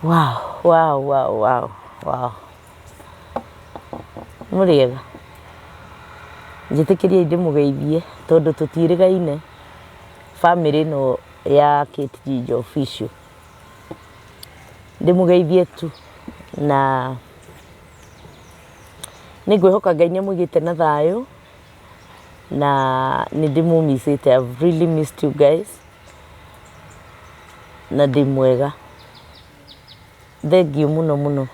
Wow. Muriega. Njitikirie ndimugeithie tondu tutirigaine family no ya KTG official. Ndimugeithie tu na ningwihoka Ngai nimugite na thayo na nindimumisite. I've really missed you guys. Na ndimwega. Thank you muno.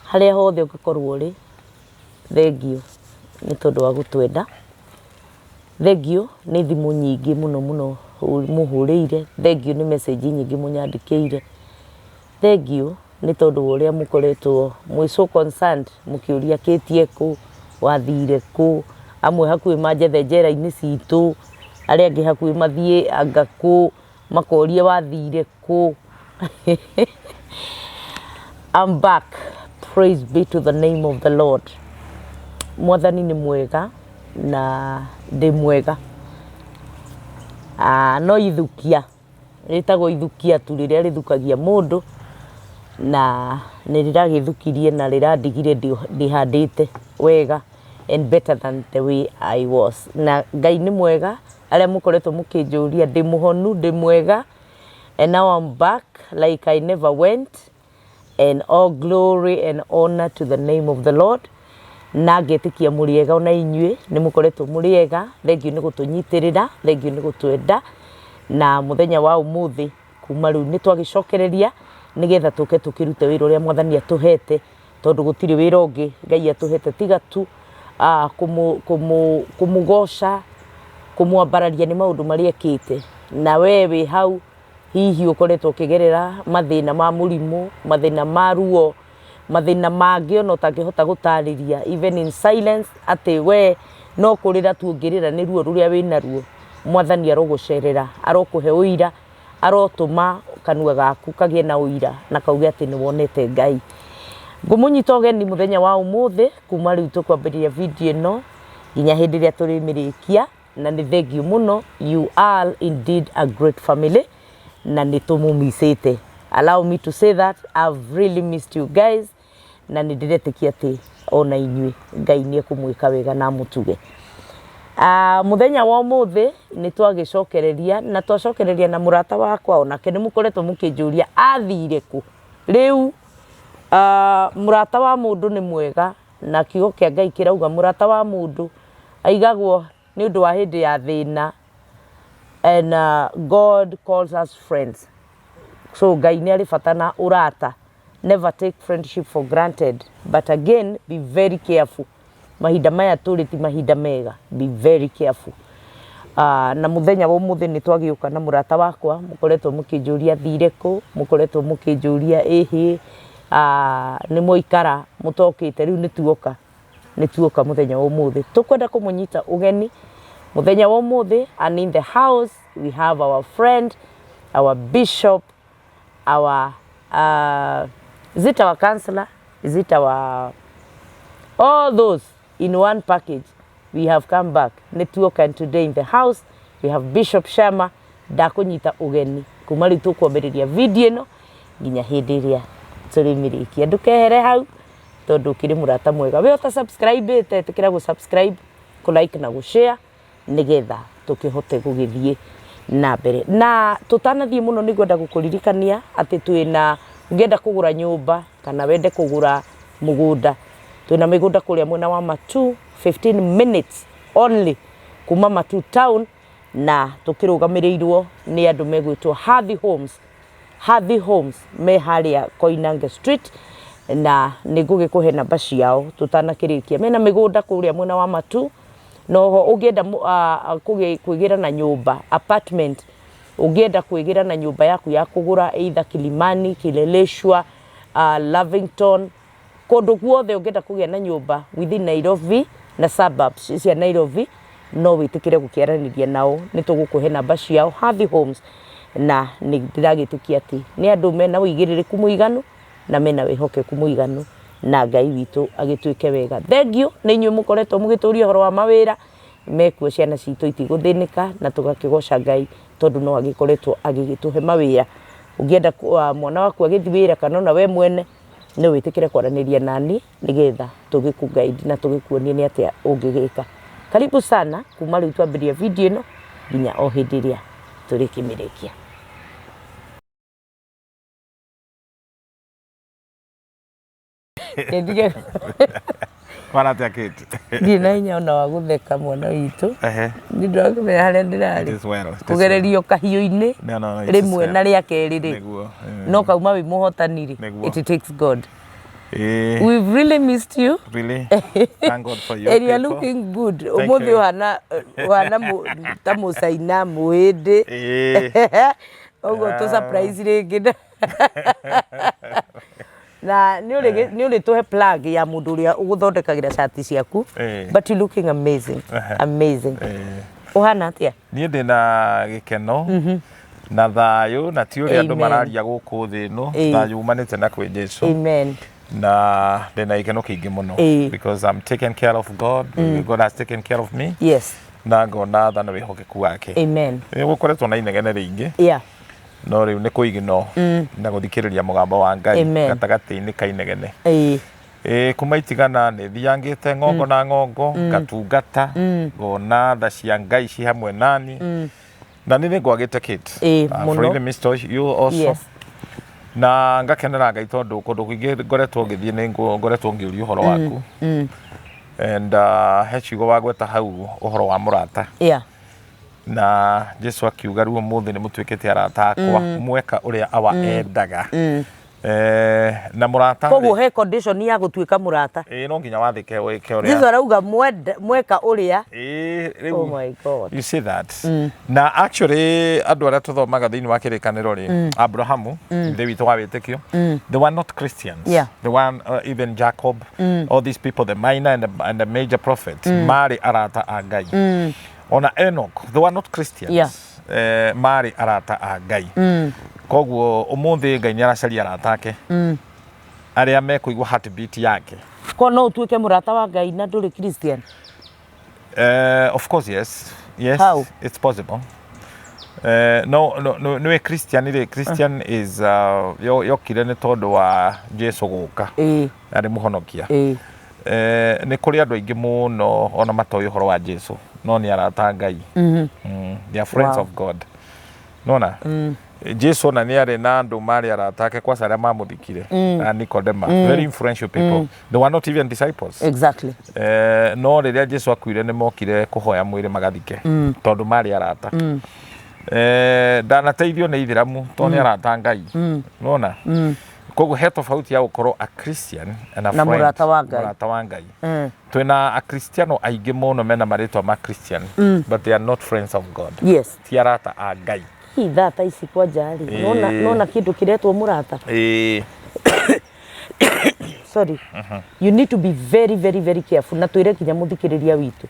Haria hothe ugikorwo ri. Thank you ni tondu wa gutwenda. Thank you ni thimu nyingi muno muhurire. Thank you ni message nyingi munyandikiire. Thank you ni tondu uria mukoretwo mwi so concerned mukiuria kitie ku wathire ku amwe hakui manjethe njera-ini citu aria angi hakui mathie anga ku makoria wathire ku. I'm back. Praise be to the name of the Lord. Mwathani ni mwega na ndi mwega. No ithukia ritagwo ithukia tu riria rithukagia mundu na niragithukirie na riradigire ndihandite wega and better than the way I was. Na Ngai ni mwega aria mukoretwo mukinjuria ndi muhonu ndi mwega, and now I'm back like I never went, and all glory and honor to the name of the Lord. Na ngetikia muriega ona inyue ni mukoretwo muriega. Thank you ni gutunyitirira, thank you ni gutwenda. Na muthenya wa umuthi kuma riu ni twagicokereria nigetha tuke tukirute wira uria Mwathani atuhete, tondu gutiri wira ungi Ngai atuhete tiga tu kumugosha, kumwambararia ni maundu maria ekite. Na wewe hau hihi ukoretwo ukigerera mathina ma murimu, mathina ma ruo, mathina mangi ona utangihota gutariria even in silence, ati we no kurira tu ngirira ni ruo ruria wina ruo. Mwathani arogucerera, arokuhe uira, arotuma kanua gaku kagie na uira na kauge ati ni wonete Ngai. Ngumunyita ugeni muthenya wa umuthi kuma riu tukwambiria video ino nginya hindi iria turimirikia, na ni thank you muno. You are indeed a great family na nitumumisite. Allow me to say that I've really missed you guys, na nindiretikia ati ona inyui Ngai ni ekumwika wega na mutuge. Muthenya wa umuthi ni twagicokereria na twacokereria na murata wakwa onake ni mukoretwo mukinjuria athire ku. Riu murata wa mundu ni mwega na kiugo kia Ngai kirauga murata wa mundu aigagwo ni undu wa hindi ya thina, and God calls us friends. So Ngai ni ari bata na urata. Never take friendship for granted, but again be very careful. Mahinda maya turi ti mahinda mega. Be very careful. Na muthenya wa umuthi ni twagiuka na murata wakwa mukoretwo mukinjuria thire ku, mukoretwo mukinjuria ehi ni muikara mutokite riu ni tuoka muthenya wa umuthi tukwenda kumunyita ugeni muthenya wa umuthi. And in the house we have our friend, our bishop, our is it our counselor, is it our all those in one package. We have come back. Network, and today in the house we have Bishop Shama ndakunyita ugeni kuma riu tukwambiriria video ino nginya hindi iria turimirikia. Ndukehere hau tondu kiri murata mwega. We ota subscribe te tikira gu subscribe, ku like na gu share nigetha tukihote gugithie na mbere. Na tutanathie muno ni gwenda gukuririkania ati twina ngenda kugura nyumba kana wende kugura mugunda. Twina migunda kuria mwena wa Matu, 15 minutes only kuma Matu town, na tukirugamirirwo ni andu megwitwo Hathi Homes me haria Koinange Street, na nigugikuhe namba ciao tutanakirikia. Mena migunda kuria mwena wa Matu, noho ugienda kuigira na nyumba apartment, ugienda kuigira na nyumba yaku ya kugura either Kilimani, Kileleshwa, Lavington, kondu guothe ugienda kugia na nyumba within Nairobi na suburbs cia Nairobi, no witikire gukiaraniria nao nitugukuhe namba ciao Hathi Homes. Na ndiragitikia ati ni andu mena uigiririku muiganu na mena wihokeku muiganu, na Ngai witu agitwike wega. Thank you ni nyu mukoretwo mugituria horo wa mawira mekuo ciana citu itiguthinika, na tugakigoca Ngai tondu no agikoretwo agigituhe mawira ungienda mwana waku agithibira kana na we mwene ni witikire kwaraniria nani nigetha tugikuguide na tugikuonia ni atia ungigika. Karibu sana kuma riu twambiria video ino nginya o hindiria turikimirikia. Ndige Maratia kiti. Ndina inya ona wa gutheka mwana witu. Ni ndakimenya haria ndirari. Kugererio kahiu-ini. Rimwe na ria keri ri. No kauma wi muhotani ri. It takes God. We've really missed you. Really? Thank God for you. And you're looking good. Umuthi wana ta musaina muhindi. Ogo to surprise ringi. Na ni uri tuhe plug ya mundu uria uguthondekagira shati ciaku. But you looking amazing. Amazing. Uhana atia? Ni ndina gikeno. Na thayu na ti uri andu mararia guku thi no. Thayu umanite na kwi Jesu. Amen. Na ndina gikeno kiingi muno because I'm taken care of God. God has taken care of me. Yes. Na ngona tha na wihokeku wake. Amen. Gukoretwo na inegene ringi. Yeah. No riu ni kuigino na guthikiriria mugambo wa Ngai gatagati-ini kainegene. Kuma itigana ni thiangite ngongo na ngongo ngatungata ngona tha cia Ngai ci hamwe nani na ni ngwagite kit. Really missed you also. Yes. Na ngakenera Ngai tondu kundu kwingi ngoretwo ngithie ni ngoretwo ngiuria uhoro waku. And hechigo wagweta hau uhoro wa murata. Yeah. Na Jesu akiuga ruo muthi ni mutwikite arata akwa mweka uria awa endaga. Na murata koguo he condition ya gutwika murata. No nginya wathike wike uria Jesu arauga mweka uria. Oh my God. You see that? Na actually andu aria tuthomaga thiini wa kirikaniro ri Abrahamu the witu wa witikio they were not Christians. Yeah. The one even Jacob, all these people, the minor and the major prophet mari arata a Ngai. Ona Enoch, they were not Christians. Yeah. Mari arata a Ngai. Koguo umuthi Ngai ni aracaria arata ake. Aria mekuigua heartbeat yake. Ko no utuike murata wa Ngai na nduri Christian? Of course, yes. Yes. How? It's possible. No a Christian. Christian is yokire ni tondu wa Jesu guka. Ari muhonokia. Ni kuri andu aingi muno ona matoi uhoro wa Jesu no ni arata Ngai. They are friends of God. Nona Jesu na ni ari na andu mari arata ake kwa saria mamuthikire na Nicodemus, very influential people. They were not even disciples. Exactly. No riria Jesu akuire ni mokire kuhoya mwiri magathike tondu mari arata. Ndanateithio ni ithiramu to ni arata Ngai. Nona koguo he tofauti ya gukorwo a Christian and a friend. Murata wa Ngai. Twina a Cristiano aingi muno mena maritwa ma Christian but they are not friends of God. Yes. Ti arata a Ngai. Thata ici kwa jari. Nona kindu kiretwo murata. Sorry. You need to be very very very careful na twire kinya muthikiriria witu.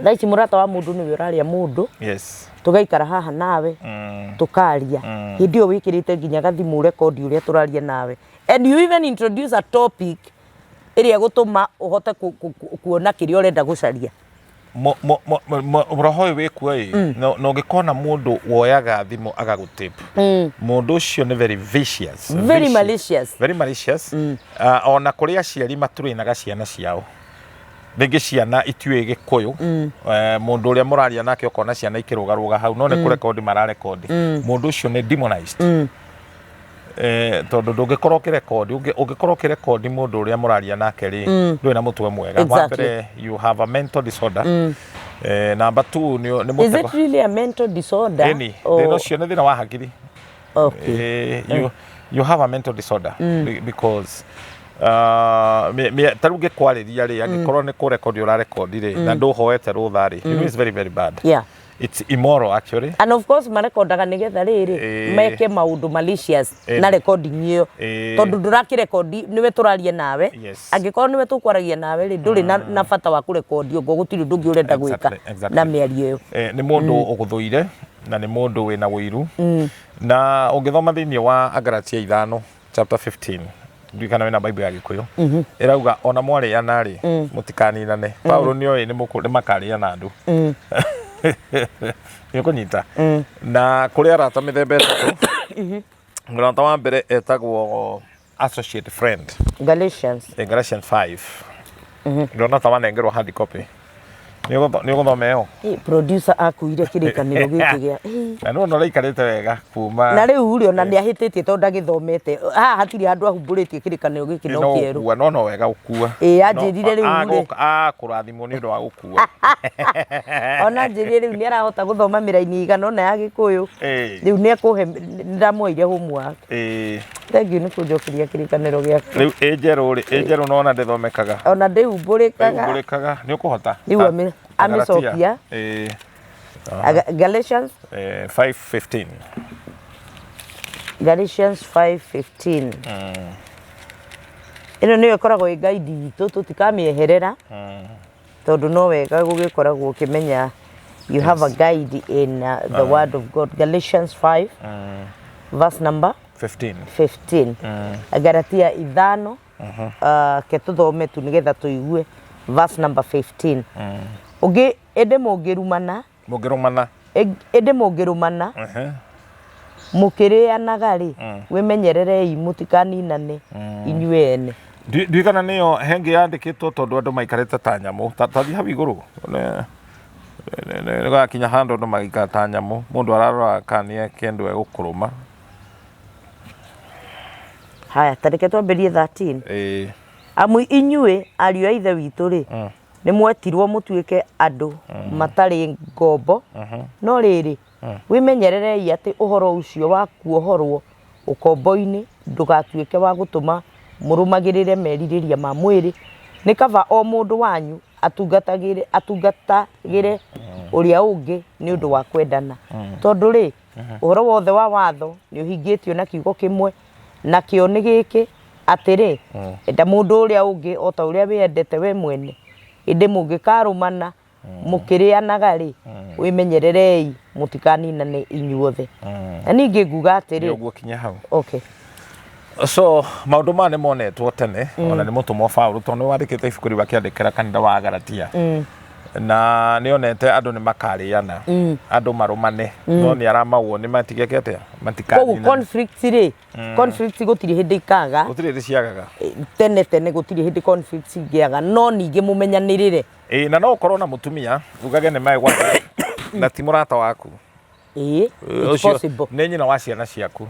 Thaici murata wa mundu ni uraria mundu. Yes. Tugaikara haha nawe tukaria hindi o wikirite nginya gathimu record uria turaria nawe, and you even introduce a topic iria gutuma uhote kuona kiria urenda gucaria. Roho wiku no ngikona mundu woyaga thimu agagutape mundu ucio ni very vicious, very malicious, very malicious. Ona kuri aciari maturinaga ciana ciao Nigi ciana itiwe gikuyu mundu uria muraria nake ukona ciana ikirugaruga hau no ne kurekodi mararekodi mundu ucio ni demonized. Tondu ndungikorwo ukirekodi ungikorwo ukirekodi mundu uria muraria nake ri ndui na mutwe mwega. Wambere you have a mental disorder. Number 2 ni mutwe. Is it really a mental disorder? Thina ucio ni thina wa hakiri. Okay. You have a mental disorder because taruge kwariria ri angikorwo ni kurekodi urarekodi ri na nduhoete rutha ri it's very very bad. Yeah. It's immoral actually. And of course marekodaga nigetha riri meke maundu malicious na recording iyo tondu ndurakirekodi niwe turaria nawe angikorwo niwe tukwaragia nawe ri nduri na bata wa kurekodi ugo gutiri ndungi urenda gwika na miario iyo. Ni mundu uguthuire na ni mundu wina wiru na ungithoma thiini wa Agalatia 5 chapter 15 ndikana wena Bible ya Gikuyu irauga ona mwariana ri mutikaninane. Paulo nioi ni makaria na andu nikunyita na kuri arata mithemba etatu murata wa mbere etagwo associate friend Galatians 5 ndona tawa nengerwo hard copy ni uguthoma yo producer akuire kirikaniro giki gia na no reikarite wega kuma na riu uri ona ni ahititie tondu agithomete hatiri andu ahumburitie kirikaniro giki no kieru no wega ukua anjirire riu uri kurathimwo ni undu wa gukua ona njirire riu ni arahota guthoma miraini igana ona ya gikuyu riu ni akuhe ndamoire homework thank you ni kunjokeria kirikaniro giaku riu ejeru no ona ndithomekaga ona ndihumburikaga ni ukuhota riu amicokia Galatians 5:15 Galatians 5:15 ino niyo ikoragwo i guide itu tutikamieherera tondu no wega gugikoragwo ukimenya you have a guide in the word of God. Galatians 5 verse number 15 Galatia 5 ke tuthome tu nigetha tuigue verse number 15 ugi ende mungirumana mukirianaga ri wimenyererei mutikaninane inyuene ndigana niyo henge yandikitwo tondu andu maikarite ta nyamu tathi hau iguru ne kinya hando no magika ta nyamu mundu ararora kanie kindu egukuruma haya tareke twamberie 13 amu inyue ariu a ithe witu ri ni mwetirwo mutuike andu matari ngombo no riri wimenyererei ati uhoro ucio wa kuohorwo ukombo-ini ndugatuike wa gutuma murumagirire meririria ma mwiri ni kava o mundu wanyu atungatagire uria ungi ni undu wa kwendana tondu ri uhoro wothe wa watho ni uhingitio na kiugo kimwe na kio ni giki atiri enda mundu uria ungi o ta uria wendete we mwene inde mungikarumana mukirianaga ri wimenyererei mutikaninane inyuothe na ningi nguga atiri uguo kinya hau okay so maundu mane monetwo tene ona ni mutumo Paulo tondu wandikite ibuku riu akiandikira kanitha wa Galatia na nionete andu ni makariana andu marumane no ni aramagwo ni matigekete matikani conflict gutiri hindi ikaga gutiri hindi ciagaga tene gutiri hindi conflict ingiaga no ningi mumenyanirire na no ukorwo na mutumia ugage ni mai gwa na ti murata waku it's possible ni nyina wa ciana ciaku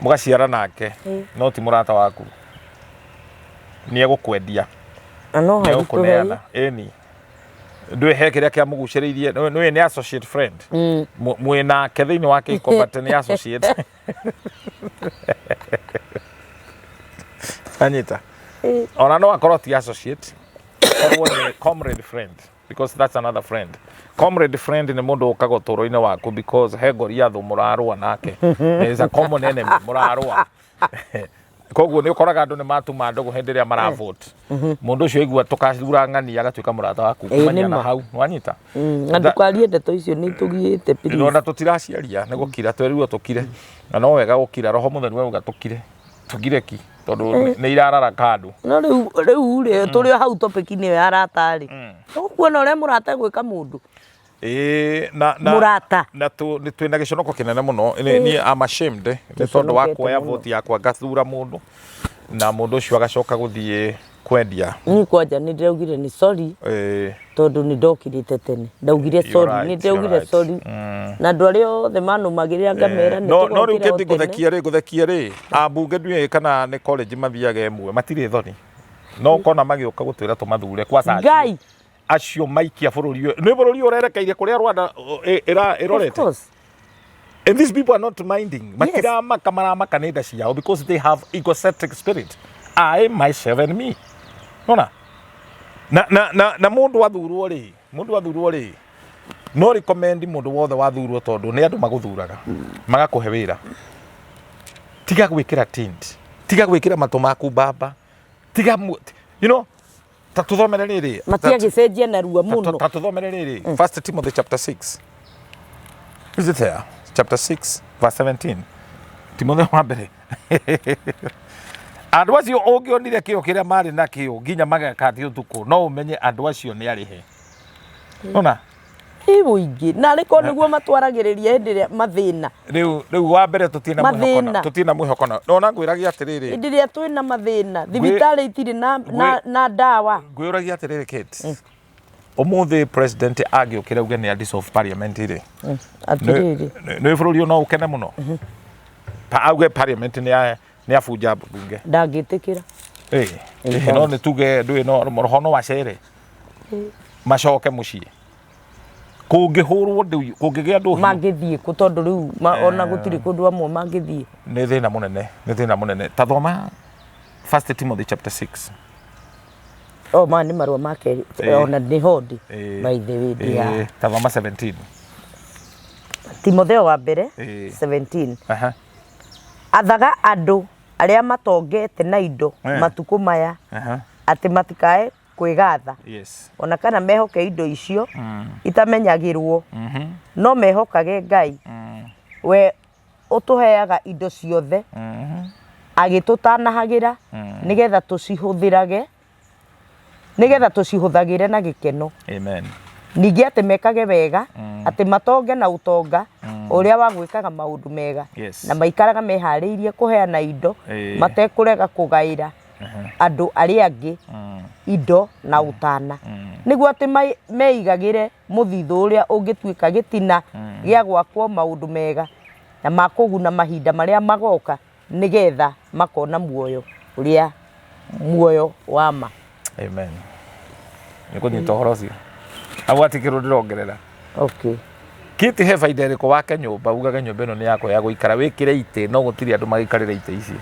mugaciara nake no ti murata waku ni egukwendia no hakuneana eni ndwe hekeria kia muguciririe no ni associate friend mwena kethiini wake ikombate ni associate anyita ona no akorwo ti associate or comrade friend because that's another friend. Comrade friend ni mundu ukaga toro-ini waku because he ngoria thu murarua nake is a common enemy murarua koguo ni ukoraga andu ni matuma ndogo hindi ria mara vote mundu ucio igua tukacura ng'ani agatuika murata waku kumanya na hau wanyita na ndukarie ndeto icio ni tugiite please no na tutiraciaria ni gukira twerirwo tukire na no wega gukira roho mutheru we ugatukire tugire ki tondu ni irarara kandu no riu ri turi hau topic ni ya ratari kuona ure murata gwika mundu na murata na ni twina giconoko kinene muno ni am ashamed ni tondu wa kuoya vote yakwa gathura mundu na mundu ucio agacoka guthie kwendia ni kwanja ni ndaugire ni sorry tondu ni ndokirite tene ndaugire sorry ni ndaugire sorry na ndwari othe manumagirira ngamera ni no riu kiti guthekia ri ambunge ndue kana ni college mathiaga emwe matire thoni no kona magioka gutwira tumathure kwa saci ngai acio maikia bururi urerekeire kuria Rwanda irorete and these people are not minding matirama kamarama kanida ciao because they have egocentric spirit I myself and me nona na mundu wathurwo ri no recommend mundu wothe wathurwo tondu ni andu maguthuraga magakuhe wira tiga gwikira tint tiga gwikira matu maku baba tiga you know tatuthomere riri matia gicenjia na ruo muno tatuthomere riri 1 Timothy chapter 6 is it there chapter 6 verse 17 Timothy wa mbere andu acio ungionire kio kiria mari nakio nginya magakathi utuku no umenye andu acio ni arihe ona Muingi na riko niguo matwaragiriria hindi ria mathina riu wa mbere tutina mwihokona nona ngwiragia atiriri hindi ria twina mathina thibitari itiri na dawa ngwiragia atiriri kids umuthi president agiukira uge ni dissolve parliament iri atiriri ni bururi no ukene muno auge parliament ni afuja bunge ndagitikira no ni tuge ndui no rohono wa cere macoke mucii kungihurwo kungigia ndu mangithie ku tondu riu ona gutiri kundu amwe mangithie ni thina munene ta thoma 1 Timothy chapter 6 mani marua make ona ni hodi by the way dia ta thoma 17 Timotheo wa mbere 17 athaga andu aria matongete na indo matuku maya ati matikae kwigatha ona kana mehoke indo icio itamenyagirwo no mehokage Ngai we utuheaga indo ciothe agitutanahagira nigetha tucihuthagire na gikeno amen ningi ati mekage wega ati matonge na utonga uria wagwikaga maundu mega na maikaraga mehariirie kuheana indo matekurega kugaira andu aria angi indo na utana niguo ati meigagire muthithu uria ungituika gitina gia gwakwo maundu mega na makuguna mahinda maria magoka nigetha makona muoyo uria muoyo wa ma amen nikunyita horosi awati kirondirongerera kiti he faida iriko wake nyumba ugaga nyumba ino ni yako ya guikara wikire ite no gutiri andu magikarira ite ici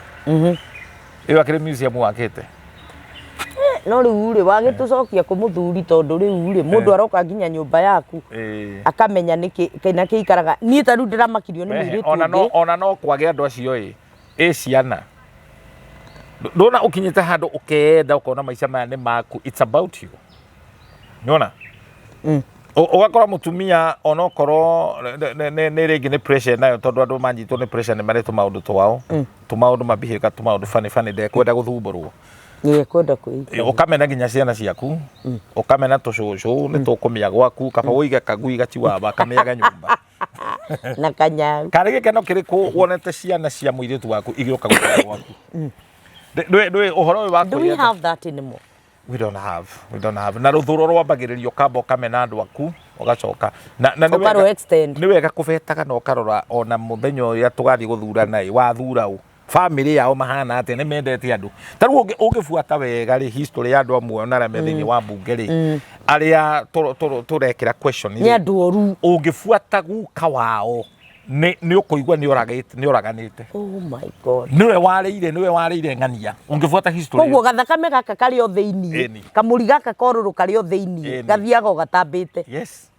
iyo akire museum wakite no riu ri wagitucokia ku muthuri tondu riu ri mundu aroka nginya nyumba yaku akamenya niki kaina kiikaraga ni ta riu ndiramakirio ni mwiritu ona no kwage andu acio ciana ndona ukinyite handu ukenda ukona maica maya ni maku it's about you nyona ugakora mutumia onokorwo ni ringi ni pressure nayo tondu andu manyitwo ni pressure ni mari tumaundu twao tumaundu mabihika tumaundu fani ndekwenda guthumburwo kwenda kuika ukamena nginya ciana ciaku ukamena tucucu ni tukumia gwaku kaba uige kagui gachiwa bakameaga nyumba na kanya kari gikeno kiriku wonete ciana cia muiritu waku igioka gwaku dwe uhoro wa do we have that anymore? We don't have na ruthuro rwambagiririo kamba kamena andu aku ugacoka na ni wega kubetaga no karora ona muthenyo uria tugathi guthurana wathura u family yao mahana ati ni mendete andu taru ungifuata wega ri history ya andu amwe ona methinyi wa bunge ri aria turekira question ni andu oru ungifuata guka wao ni ukuigwa ni oraganite oh my god niwe warire ngania ungifuata history koguo gathakame gaka kari o theini kamuri gaka koruru kari o theini gathiaga gatambite yes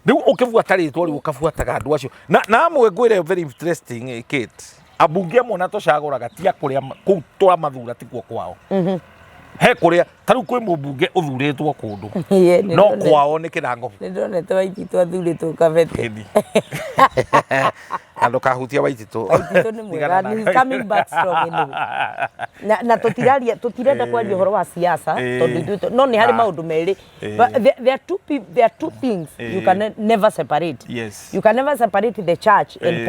riu ukifuata ritwa riu ukafuataga andu acio na amwe ngwire very interesting kit abunge mona tocaguraga tia kuria kutora mathura tikuo kwao he kuria taru kwi mubunge uthuritwo kundu no kwao ni kirango ni ndonete waititwo athuritwo kabete ando kahutia waititwo ni mwega ni coming back strong anyway na tutirenda kwaria horo wa siasa tondu no ni hari maundu meri there are two things you can never separate yes you can never separate the church and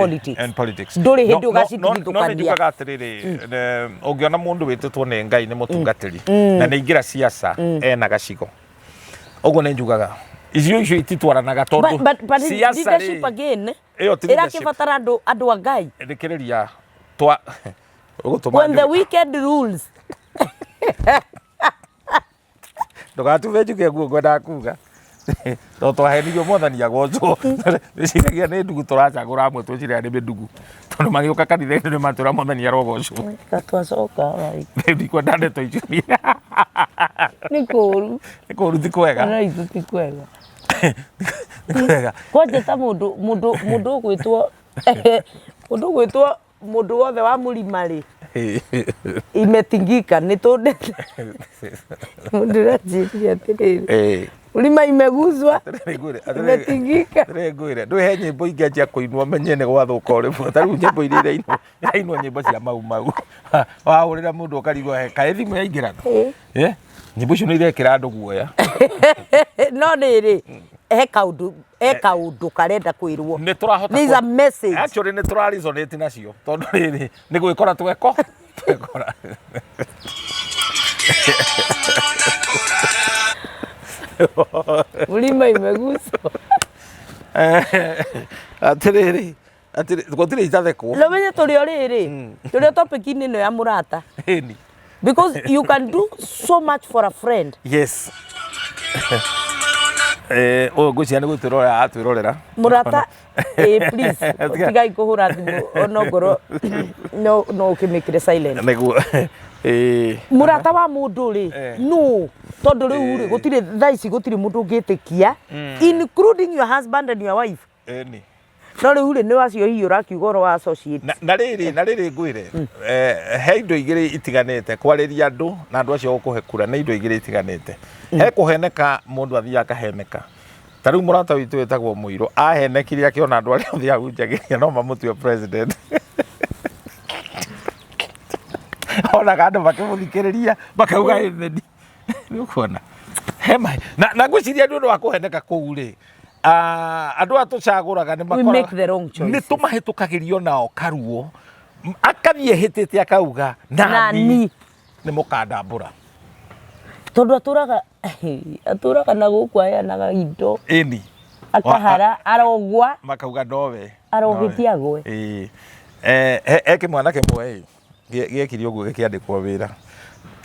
politics nduri hindi ugacitithukania no gatiriri ungiona mundu wititwo ni Ngai ni mutungatiri na ni ingira siasa ena gacigo uguo ni njugaga icio ititwaranaga tondu siasa leadership again ira kibatara andu a Ngai ndikiriria twa when the wicked rules ndugatuvenjuke guo ngwenda kuga to twahenirio mothania goco niciria ni ndugu turacagura amwe twiciria ni ndugu tondu magioka kanitha ni matura mothania rogoco katwacoka ndikwenda ndeto icio ni kuru ti kwega na itu ti kwega kwaje ta mundu gwitwo mundu wothe wa murimari imetingika ni tunde mundu rajiria atiriri ulima imeguzwa imetingika ngwire ndwe he nyimbo ingianjia kuinwa menye ni gwathuka uri taru nyimbo iria irainwa nyimbo cia mau wa urira mundu ukarigwa he kae thimu yaingiraga nyimbo icio ni irekira andu guoya no riri eka undu karenda kwirwo ni turahota there's a message actually ni turaresonate nacio tondu riri ni gwikora tweko Ulima imegusa atiriri gutire itatheko lo menye turi riri turi topic ini no ya murata eni because you can do so much for a friend. Yes. O gucia ni gutirora atwirorera murata please tigai kuhura thimu onogoro no ukimikire silent nego murata wa mundu ri no tondu riu ri gutire thaici gutire mundu ngitikia including your husband and your wife eni no riu ri ni wacio hiyo rakiuga ro wa associate na riri ngwire he indo igiri itiganite kwariria andu na andu acio gukuhe kura ni indo igiri itiganite he kuheneka mundu athia akaheneka tariu murata witu wetagwo Muiro ahenekire akiona andu aria othia hunjagiria no mamutue president ona kandu bakimuthikiriria bakauga etheni nikuona hema na ngwiciria andu wa kuheneka kuu ri andu atucaguraga ni makora ni tumahitukagirio nao karuo akathie hitite akauga nani ni mukandambura tondu aturaga na guku aya na indo eni akahara arogwa makauga ndowe arogitia gwe eke mwana kemwe giekiri uguo gikiandikwo wira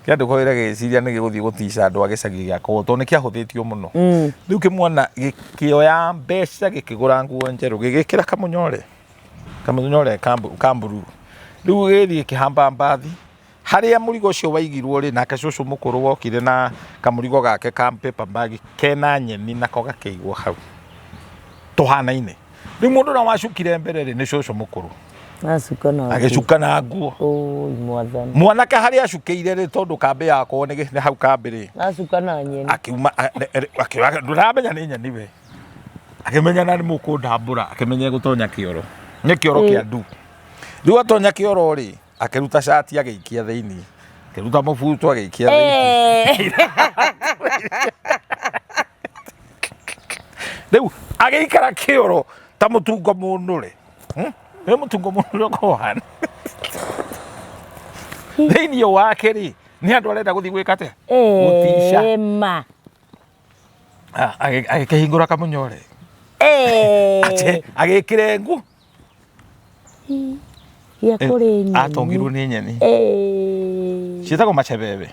kiandikwo wira giciria ni giguthii gutica andu agicagi giakwo to ni kiahuthitio muno riu kimwana gikioya mbeca gikigura nguo njeru gigikira kamunyore kamburu riu githii kihamba mbathi haria murigo ucio waigirwo ri nake cucu mukuru wokire na kamurigo gake ka paper bag kena nyeni nako gakeigwo hau tuhanaine riu mundu na wacukire mbere ri ni cucu mukuru agicuka na nguo mwathani mwanake haria acukeire ri tondu kambe yako ni hau kambe ri acuka na nyeni akiuma nduramenya ni nyeni we akimenya na ni mukundambura akimenya gutonya kioro ni kioro kia ndu riu atonya kioro ri akiruta shati agiikia thiini akiruta mubuto agiikia thiini riu agiikara kioro ta mutungo mundu ri we mutungo mundu kohana thiini wake ri ni andu arenda guthii gwikate gutisha ma agikihingura kamunyore agikire ngu ya kuri nyeni atongirwo ni nyeni cietagwo macebebe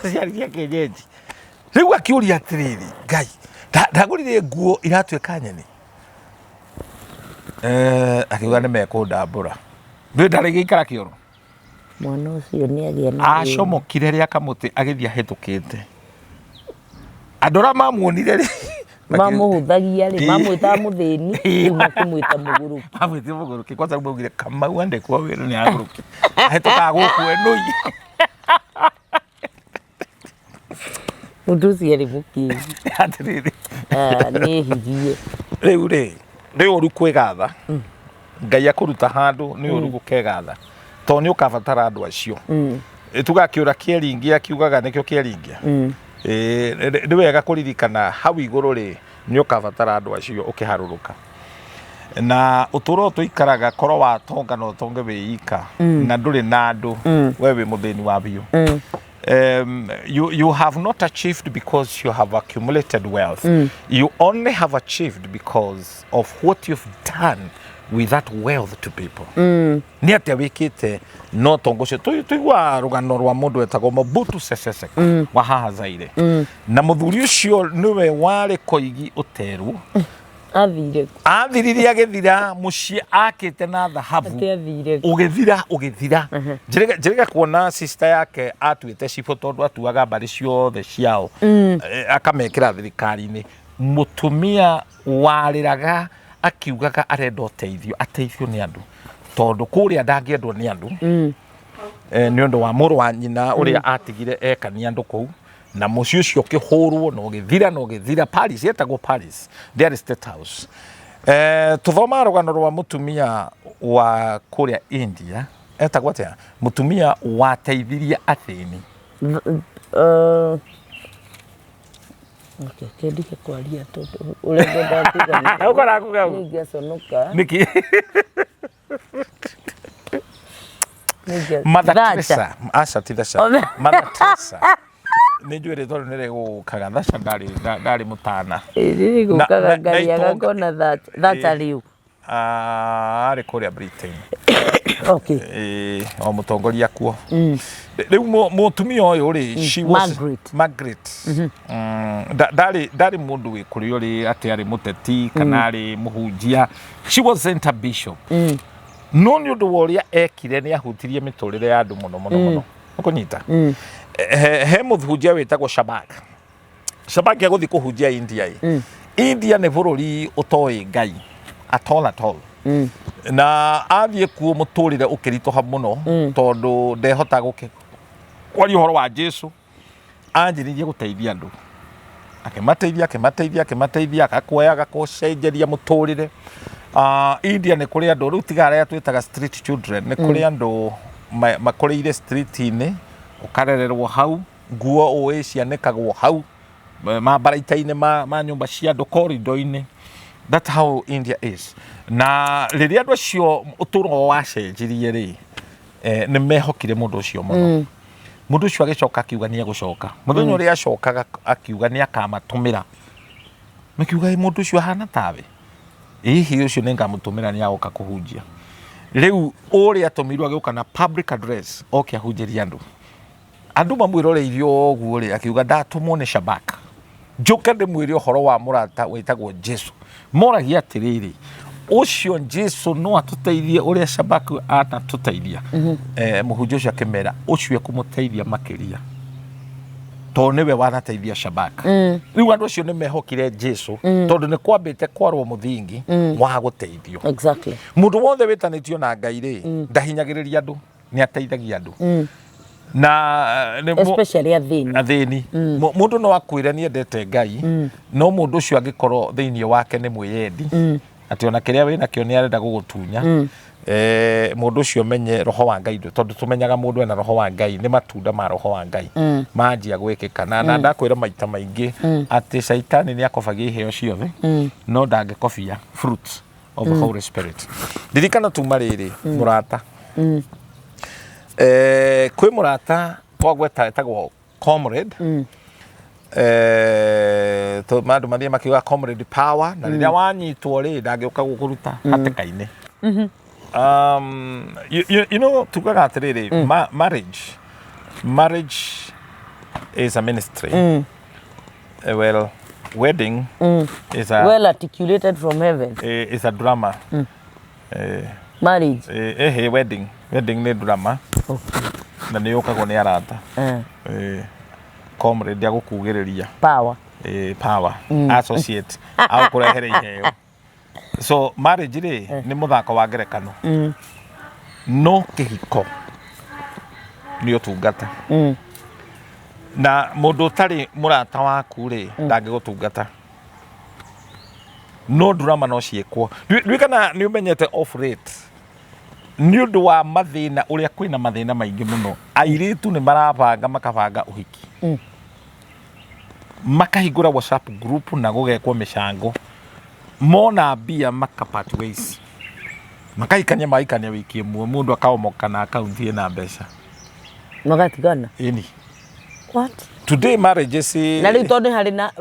ciaria kienyeji riu akiuria atiriri ngai ndagurire nguo iratuika nyeni akiuga ni mekundambura ndu ndarigikara kioro mwana ucio ni agia na acomokire ria kamuti agithia hitukite andora mamuonire ri mamuhuthagia ri mamwita muthini makimwita muguru amwita muguru kwanza mugire Kamau ande kwa wira ni aguruki ahituka guku enui mundu ucio ri muki atiriri ni higie riu ri uru kwigatha ngai akuruta handu ni uru gukegatha to ni ukabatara andu acio tugakiura kieringia kiugaga nikio kieringia ni wega kuririkana hau iguru ri ni ukabatara andu acio ukiharuruka na uturo tuikaraga koro wa tonga no tonge wiika na nduri na andu wewe muthini wa biu you have not achieved because you have accumulated wealth you only have achieved because of what you've done with that wealth to people ni atia wikite no tongo cio tuigwa rugano rwa mundu etagwo Mobutu Sese Seko wa haha Zaire na muthuri ucio niwe wari koigi uteru athirire agithira mucie akite na dhahabu ugithira njiriga kuona sister yake atuite cibo tondu atuaga mbari ciothe ciao akamekira thirikari-ini mutumia wariraga akiugaga arenda ateithio ni andu tondu kuria ndangiendwo ni andu ni undu wa muru wa nyina uria atigire ekania andu kou na mucio ucio kihurwo no githira Paris etagwo Paris there state house tuthoma rugano rwa mutumia wa kuria India etagwo atia mutumia wateithirie athini Okay, kendike kwaria tondu uria ndatiga ukora kuga ningeconoka niki Mother Teresa aca ti Thaca Mother Teresa nä njå rä tondå nä rä gå kaga Thaca ndarä må tana rä gå kaga ngari agakona Thaca rä u arä kå rä a Britain o må tongoria kuo rä u må tumia å yå rä Margaret ndarä må ndå wä kå rä o rä atä arä må teti kana arä må hunjia she wasn't a bishop no nä å ndå wa å rä a ekire nä ahutirie mä tå rä re ya andå må no må no må no å kå nyita he må hunjia wä tagwo Shabak agå thiä kå hunjia India India nä bå rå ri å toä Ngai at all na athiä kuo må tå rä re å kä ritå ha må no tondå ndehota gå kwaria å horo wa Jesu anjä rä rie gå teithia andå akämateithia agakuoya agakåcenjeria må tå rä re India nä kå rä andå rä u tiga arä a twä taga street children nä kå rä andå makå rä ire street-inä å karererwo hau nguo å ä cianä kagwo hau mambaraita-inä ma nyå mba cia andå korindo-inä that's how India is na rä rä andå acio å tå ro wacenjirie rä nä mehokire må ndå å cio må no må ndå å cio agä coka akiuga nä egå coka må thenya å rä a acokaga akiuga nä akamatå mä ra makiuga må ndå å cio ahana tawe hihi å cio nä ngamå tå mä ra nä agoka kå hunjia rä u å rä atå mä irwo agä å ka na public address oke ahunjä ria andå mamwä roreirio å guo rä akiuga ndatå mo nä Shabak njå ke ndä mwä re å horo wa må rata wä tagwo Jesu moragia atä rä rä å cio Jesu no atå teithie å rä a Shabak anatå teithia må hunjia å cio akä mera å cio ekå må teithia makä ria tondå nä we wanateithia Shabak rä u andå acio nä mehokire Jesu tondå nä kwambä te kwarwo må thingi wa gå teithio må ndå wothe wä tanä tio na Ngai rä ndahinyagä rä ria andå nä ateithagia andå na especially athini må ndå no akwä re nä endete Ngai no må ndå å cio angä korwo thä inä wake nä mwä yendi atä ona kä rä a wä nakio nä arenda gå gå tunya må ndå å cio menye roho wa Ngai tondå tå menyaga må ndå ena roho wa Ngai nä matunda ma roho wa Ngai manjia gwä kä kana na ndakwä ra maita maingä atä caitani nä akobagia iheo ciothe no ndangä kobia fruit of the Holy Spirit ririkana tuma rä rä må rata kwä må rata wagweta etagwo comrade mandå mathiä makiuga comrade power na rä rä a wanyitwo rä ndangä å ka gå kå ruta hatä kainä you know tugaga atä rä rä marriage is a ministry well wedding is a well articulated from heaven is a drama marriage wedding nä drama na nä å kagwo nä arata comrade agå kugä rä ria power associate agå kå rehere iheo so marriage rä nä må thako wa ngerekano no kä hiko nä å tungata na må ndå å tarä må rata waku rä ndangä gå tungata no drama no ciäkwo nduä kana nä å menyete off rate nä å ndå wa mathä na å rä a kwä na mathä na maingä må no airä tu nä marabanga makabanga å hiki makahingå ra WhatsApp group na gå gekwo mä cango mona mbia makapatways makahikania maikania wiki ĩmwe må ndå akaomoka na akaunti ĩna mbeca magatigana ĩni what today marriages na rĩu tondũ harĩ na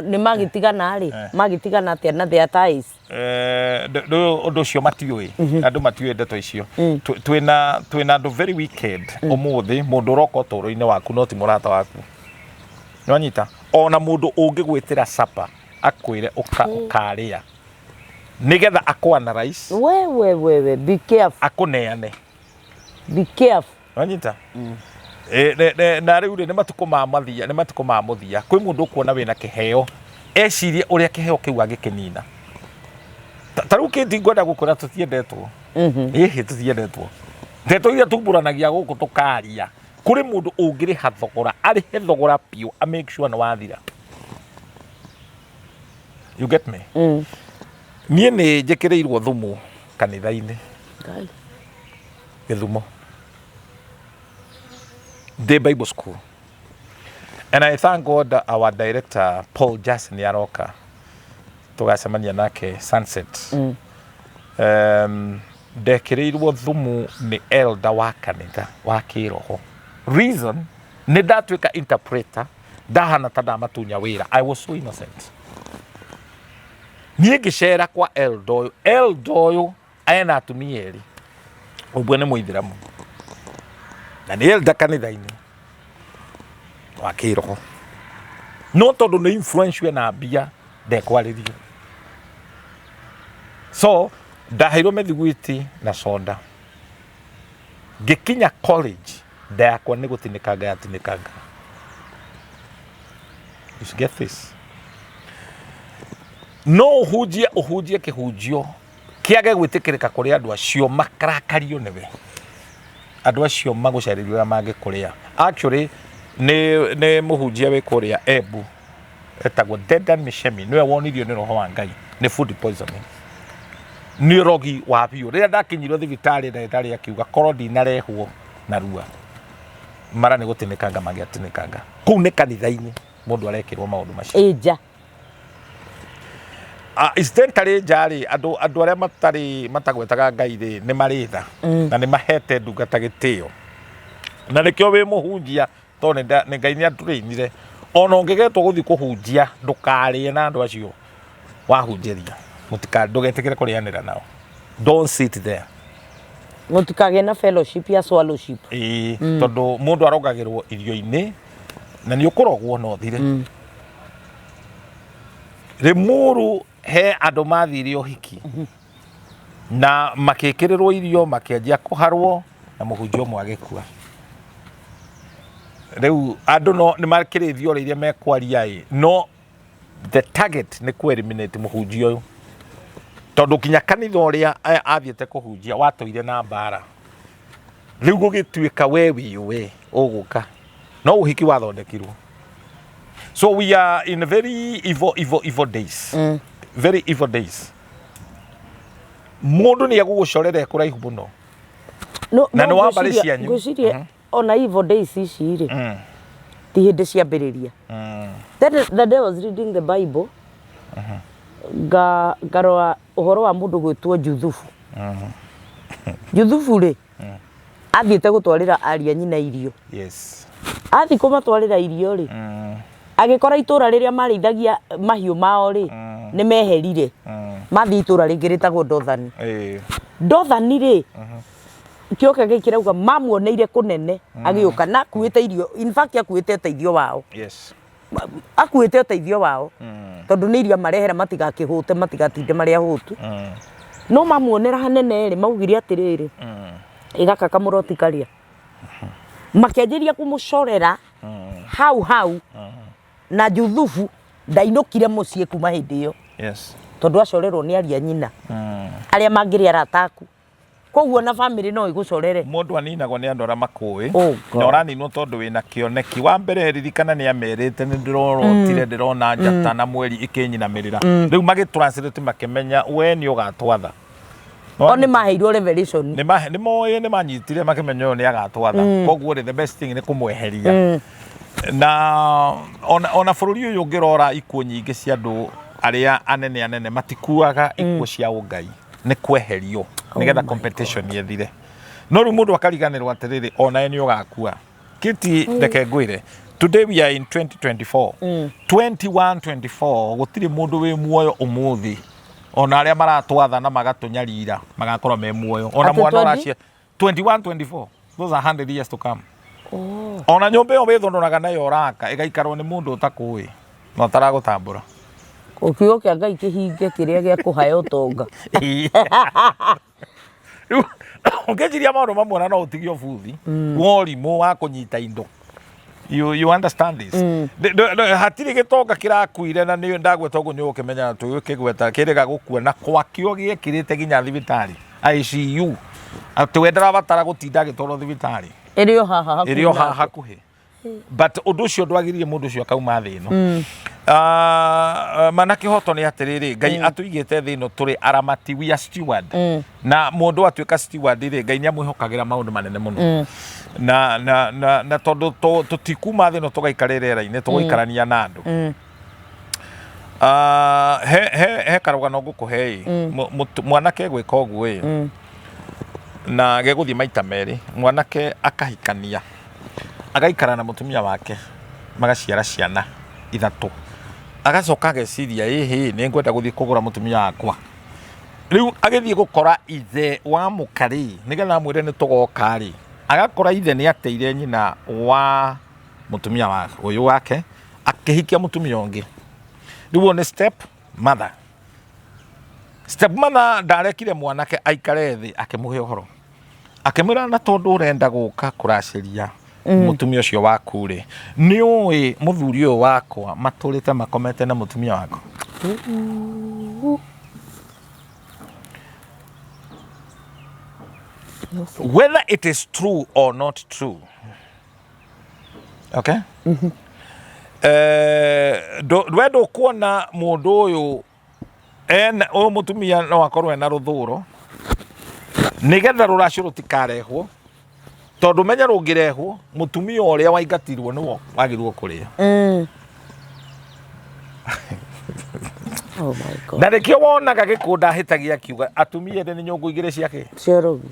nĩ magitigana rĩ magitigana atĩa na their ties ũndũ ũcio matiũĩ andũ matiũĩ ndeto icio twĩna andũ very wicked ũmũthĩ mũndũ ũroka ũtũũro-inĩ waku no ti mũrata waku nĩwanyita ona mũndũ ũngĩgwĩtĩra supper akwĩre ũkarĩa nĩgetha akũanalyze we be careful akũneane be careful nĩwanyita na rĩu rĩ nĩ matukũ ma mũthia kwĩ mũndũ ũkuona wĩna kĩheo ecirie ũrĩa kĩheo kĩu agĩkĩnina ta rĩu kĩndi ngwenda gũkwĩra tũtiendetwo ĩhĩ tũtiendetwo ndeto iria tumbũranagia gũkũ tũkaria kũrĩ mũndũ ũngĩrĩha thogora arĩhe thogora piũ a make sure nĩ wathira you get me niĩ nĩ njĩkĩrĩirwo thumu kanitha-inĩ gĩthumo ndĩ Bible school And I thank God our director Paul Jackson Yaroka tugacemania nake Sunset. Ndekirirwo thumu ni elder wa kanitha wa kiroho. Reason ni ndatwika interpreter ndahana ta ndamatunya wira. I was so innocent. Niĩ ngĩcera kwa elder ũyũ ena atumia erĩ. Ũmwe nĩ Mũithĩramu na nĩ elder kanitha-inĩ wa kiroho. No tondũ nĩ influential na mbia ndekwarĩrio. So ndaheirwo mĩthiguiti na soda. Ngĩkinya college nda yakwa nĩ gũtinĩkanga yatinĩkanga. You get this? No ũhunjie kĩhunjio kĩage gwĩtĩkĩrĩka kũrĩ andũ acio makarakario nĩwe. Andũ acio magũcarĩrio ũrĩa mangĩkũrĩa. Actually nĩ mũhunjia wĩ kũrĩa Embu etagwo Dedan Mishemi nĩwe wonirio nĩ roho wa Ngai nĩ food poisoning. Nĩ rogi wa biũ. Rĩrĩa ndakinyirwo thibitarĩ ndagĩtarĩ akiuga korwo ndinarehwo na rua mara nĩ gũtinĩkanga mangĩatinĩkanga. Kũu nĩ kanitha-inĩ mũndũ arekĩrwo maũndũ macio. Ĩnja. Incidentally njari andũ arĩa matagwetaga Ngai rĩ nĩ marĩ tha na nĩ mahete ndungata gĩtĩo. Na nĩkĩo wĩ mũhunjia tondũ nĩ Ngai nĩ atũrĩinire. Ona ũngĩgetwo gũthiĩ kũhunjia ndũkarĩe na andũ acio wahunjĩria. Ndũgetĩkĩre kũrĩanĩra nao. Don't sit there. Mũtikagĩe na fellowship ya swallowship. Tondũ mũndũ arogagĩrwo irio-inĩ na nĩ ũkũrogwo no thire. Rĩmuru he andũ mathire ũhiki na makĩkĩrĩrwo irio makĩanjia kũharwo na mũhunjia ũmwe agĩkua. Rĩu andũ no nĩ makĩrĩithio ũrĩa mekwaria no the target nĩ kũ-eliminate mũhunjia ũyũ. Tondũ kinya kanitha ũrĩa athiĩte kũhunjia watũire na mbara. Rĩu gũgĩtuĩka we wĩũĩ ũgũka no ũhiki wathondekirwo. So we are in very evil days. Very evil days. Mũndũ nĩ agũgũcorera kũraihu mũno. Na nĩ wa mbarĩ cianyu. Ngwĩciria ona evil days ici rĩ ti hĩndĩ ciambĩrĩria. The day I was reading the Bible ngarora ũhoro wa mũndũ gwĩtwo Juthufu. Juthufu rĩ athiĩte gũtwarĩra ariũ a nyina irio. Yes. Athi kũmatwarĩra irio rĩ agĩkora itũra rĩrĩa marĩithagia mahiũ mao rĩ nĩ meherire. Mathiĩ itũra rĩngĩ rĩtagwo Dothani. Dothani rĩ kĩoka gĩkĩ kirauga mamuoneire kũnene agĩũka na akuĩte irio. In fact akuĩte ũteithio wao. Yes. Akuĩte ũteithio wao tondũ nĩ irio marehera matigakĩhũte matigatinde marĩa hũtu. No mamuonera hanene rĩ maugire atĩrĩrĩ igaka kamũroti karĩa. Makĩanjĩria kũmũcorera hau na Juthufu ndainũkire mũciĩ kuma hĩndĩ ĩyo. Yes. Tondũ acorerwo nĩ ariũ a nyina arĩa mangĩrĩ arata aku. Koguo na family no igũcorere. Mũndũ aninagwo nĩ andũ arĩa makũĩ. Na ũraninwo tondũ wĩna kĩoneki. Wa mbere ririkana nĩ amerĩte nĩ ndĩrorotire ndĩrona njata na mweri ikĩnyinamĩrĩra. Rĩu magĩtranslate makĩmenya we nĩ ũgatwatha. O nĩ maheirwo revelation. Nĩ moĩ nĩ manyitire makĩmenya ũyũ nĩ agatwatha. Koguo the best thing nĩ kũmweheria. Na ona bũrũri ũyũ ũngĩrora ikuũ nyingĩ cia andũ arĩa anene matikuaga ikuũ cia ũngai. Nĩ kweherio nĩgetha competition yethire. No rĩu mũndũ akariganĩrwo atĩrĩrĩ ona nĩ ũgakua. Kiti reke ngwĩre. Today we are in 2024. 21-24 gũtirĩ mũndũ wĩ muoyo ũmũthĩ. Ona arĩa maratwatha na magatũnyarira magakorwo me muoyo. Ona mwana ũracia 21-24. Those are 100 years to come. Ona nyũmba ĩyo wĩthũnũraga nayo ũraka ĩgaikarwo nĩ mũndũ ũtakũĩ na ũtaragũtambũra. Ũkiugo kĩa Ngai kĩhinge kĩrĩa gĩa kũhaya ũtonga. Ũngĩciria maũndũ mamwe na no ũtigio buthi worimũ wa kũnyita indo. You understand this? Hatirĩ gĩtonga kĩrakuire na nĩ ndagweta ũguo nĩ ũkĩmenya tũgĩkĩgweta kĩrĩga gũkua na kwakĩo gĩkĩrĩte nginya thibitarĩ ICU. Atĩ we ndarabatara gũtinda agĩtwarwo thibitarĩ. Ĩrĩ o haha hakuhĩ. But ũndũ ũcio ndwagĩrĩire mũndũ ũcio akauma thĩ ĩno. manake hoto nĩ atĩrĩrĩ Ngai atũigĩte thĩ ĩno tũrĩ aramati, we are steward. Na mũndũ atuĩka steward rĩ Ngai nĩamwĩhokagĩra maũndũ manene mũno. Na tondũ tũtikuma thĩ ĩno tũgaikara rĩera-inĩ tũgũikarania na andũ. He karũgano ngũkũhe mwanake gwĩka ũguo na gegũthiĩ maita merĩ. Mwanake akahikania agaikara na mũtumia wake magaciara ciana 3. Agacoka ageciria nĩ ngwenda gũthiĩ kũgũra mũtumia wakwa. Rĩu agĩthiĩ gũkora ithe wa mũkarĩ nĩgetha amwĩre nĩ tũgoka rĩ, agakora ithe nĩ ateire nyina wa mũtumia wake ũyũ wake akĩhikia mũtumia ũngĩ. Rĩu nĩ step mother. Step mother ndarekire mwanake aikare thĩ akĩmũhe ũhoro, akĩmwĩra na tondũ ũrenda gũka kũracĩria mũtumia ũcio waku rĩ, nĩ ũĩ mũthuri ũyũ wakwa matũrĩte makomete na mũtumia wako. Whether it is true or not true, okay? Ndwenda kuona mũndũ ũyũ ũyũ mũtumia no akorwo ena rũthũro nĩgetha rũracio rũtikarehwo, tondũ menya rũngĩrehwo mũtumia ũrĩa waingatirwo nĩwe wagĩrĩirwo kũrĩa. Oh my God. Na nĩkĩo wonaga Gĩkũnda ahĩtagia akiuga atumia ethĩ nĩ nyũngũ igĩrĩ ciake ciorogi.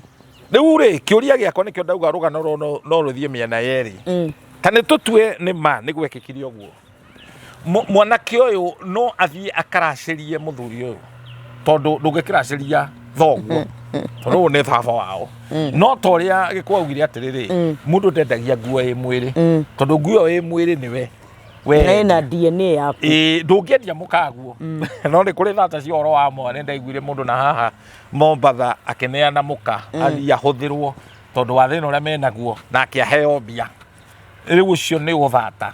Rĩu rĩ kĩũria gĩakwa nĩkĩo ndauga rũgano no rũthiĩ mĩena yerĩ. Kana tũtue nĩ ma nĩ gwekĩkire ũguo. Mwanake ũyũ no athiĩ akaracĩrie mũthuri ũyũ, tondũ ndũngĩkĩracĩria thoguo, tondũ ũyũ nĩ baba wao. No ta ũrĩa Gĩkũyũ augire atĩrĩrĩ, mũndũ ndendagia nguo ĩ mwĩrĩ, tondũ nguo ĩ mwĩrĩ nĩwe na DNA yaku. Ndũngĩendia mũkaguo. No nĩ kũrĩ thata cia ũhoro wa mwana ndaiguire mũndũ na haha Mombatha akĩneana mũka athiĩ ahũthĩrwo tondũ wa thĩna ũrĩa menaguo nake aheo mbia. Rĩu ũcio nĩ ũthata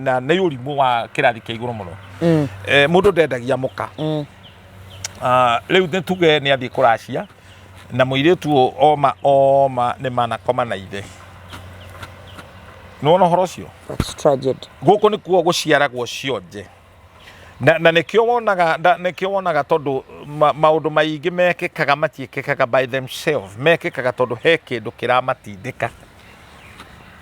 na nĩ ũrimũ wa kĩrathi kĩa igũrũ mũno. Mũndũ ndendagia mũka. Rĩu nĩ tuge nĩ athiĩ kũracia na mũirĩtu oma nĩ manakoma na ithe. Nĩwona ũhoro ũcio? That's tragedy. Gũkũ nĩkuo gũciaragwo cionje. Na nĩkĩo wonaga tondũ maũndũ maingĩ mekĩkaga matiĩkĩkaga by themselves, mekĩkaga tondũ he kĩndũ kĩramatindĩka.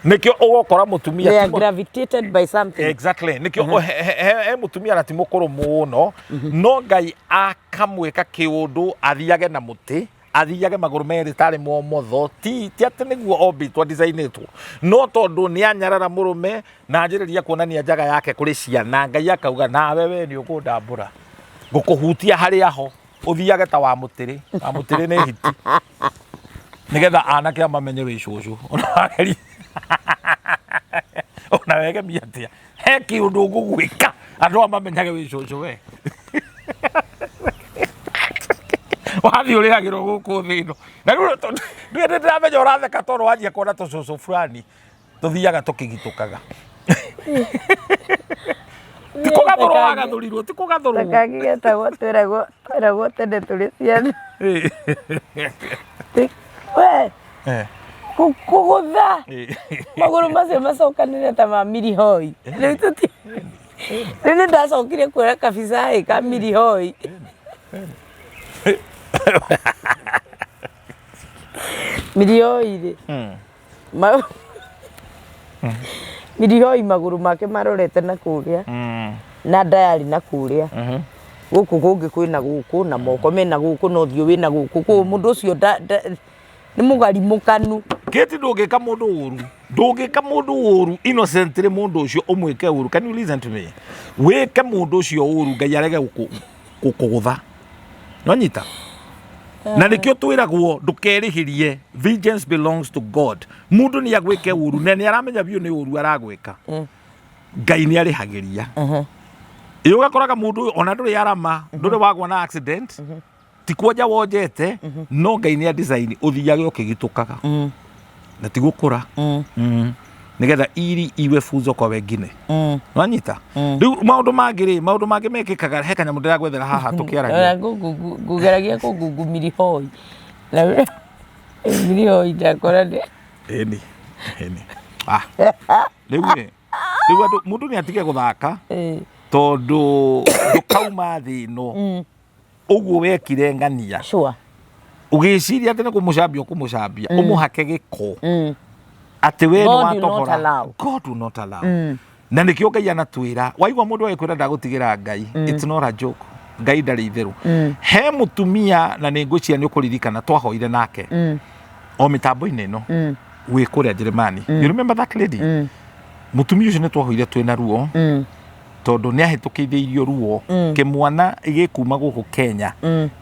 Nikio ũgokora mũtumia they are gravitated by something. Exactly. Nikio he mũtumia na ti mũkũrũ mũno no Ngai akamwĩka kĩũndũ athiage na mũtĩ, athiage magũrũ merĩ tarĩ momotho, ti atĩ nĩguo ombĩtwo designĩtwo, no tondũ nĩ anyarara mũrũme na anjĩrĩria kuonania njaga yake kũrĩ ciana. Ngai akauga nawe we nĩ ũkũndambũra ngũkũhutia harĩa ho ũthiage ta wa mũtĩrĩ nĩ hiti nĩgetha anake amamenye wĩ cũcũ ona wege miatia he kĩũndũ ngũgwĩka andũ amamenyage wĩ cũcũ we wathiĩ ũrĩagĩrwo gũkũ thĩ ĩno. Na rĩu ndĩramenya ũratheka tondũ wanjia kuona tũcũcũ fulani tũthiaga tũkĩgitũkaga. Ti kũgathũrwo wagathũrirwo, ti kũgathũrwo. Takagĩgetagwo twĩragwo tene tũrĩ ciana. We kũgũtha magũrũ macio macokanĩre ta ma mirihoi. Rĩu nĩ ndacokire kuoya kabica ka mirihoi. Mirihoi rĩ mirihoi magũrũ make marorete na kũrĩa na ndayari na kũrĩa gũkũ kũngĩ kwĩna gũkũ na moko mena gũkũ na ũthiũ wĩna gũkũ kũu mũndũ ũcio nĩ mũgarimũkanu. Kĩti ndũngĩka mũndũ ũru innocently mũndũ ũcio ũmwĩke ũru. Can you listen to me? Wĩke mũndũ ũcio ũru Ngai arege gũkũgũtha. No nyita. Na nĩkĩo twĩragwo ndũkerĩhĩrie, vengeance belongs to God. Mũndũ nĩ agwĩke ũru na nĩ aramenya biũ nĩ ũru aragwĩka. Ngai nĩ arĩhagĩria. Ũgakoraga mũndũ ona ndũrĩ arama, ndũrĩ wagwa na accident, ti kuonja wonjete, no Ngai nĩ design ũthiage ũkĩgitũkaga na ti gũkũra nĩgetha iri iwe funzo kwa wengine. Wanyita? Rĩu maũndũ mangĩ mekĩkaga he kanyamũ ndĩragwethera haha tũkĩaragia. Ngũgeragia kũngungu mirihoi. Na mirihoi ndakora nĩ. Ĩni. Rĩu mũndũ nĩ atige gũthaka tondu ndukauma thi no uguo wekire ngania sure ugiciria ati ni kumucambia kumucambia umuhake giko ati we no watogora God will not allow na nikio Ngai anatwira waigwa mundu agikwira ndagutigira Ngai it's not a joke Ngai ndari itheru he mutumia na ningwiciria ni ukuririkana twahoire nake o mitambo-ini no wi kuria Jeremani you remember that lady mutumia ucio ni twahoire twina ruo tondu ni ahitukiithio ruo kimwana igikuma guku Kenya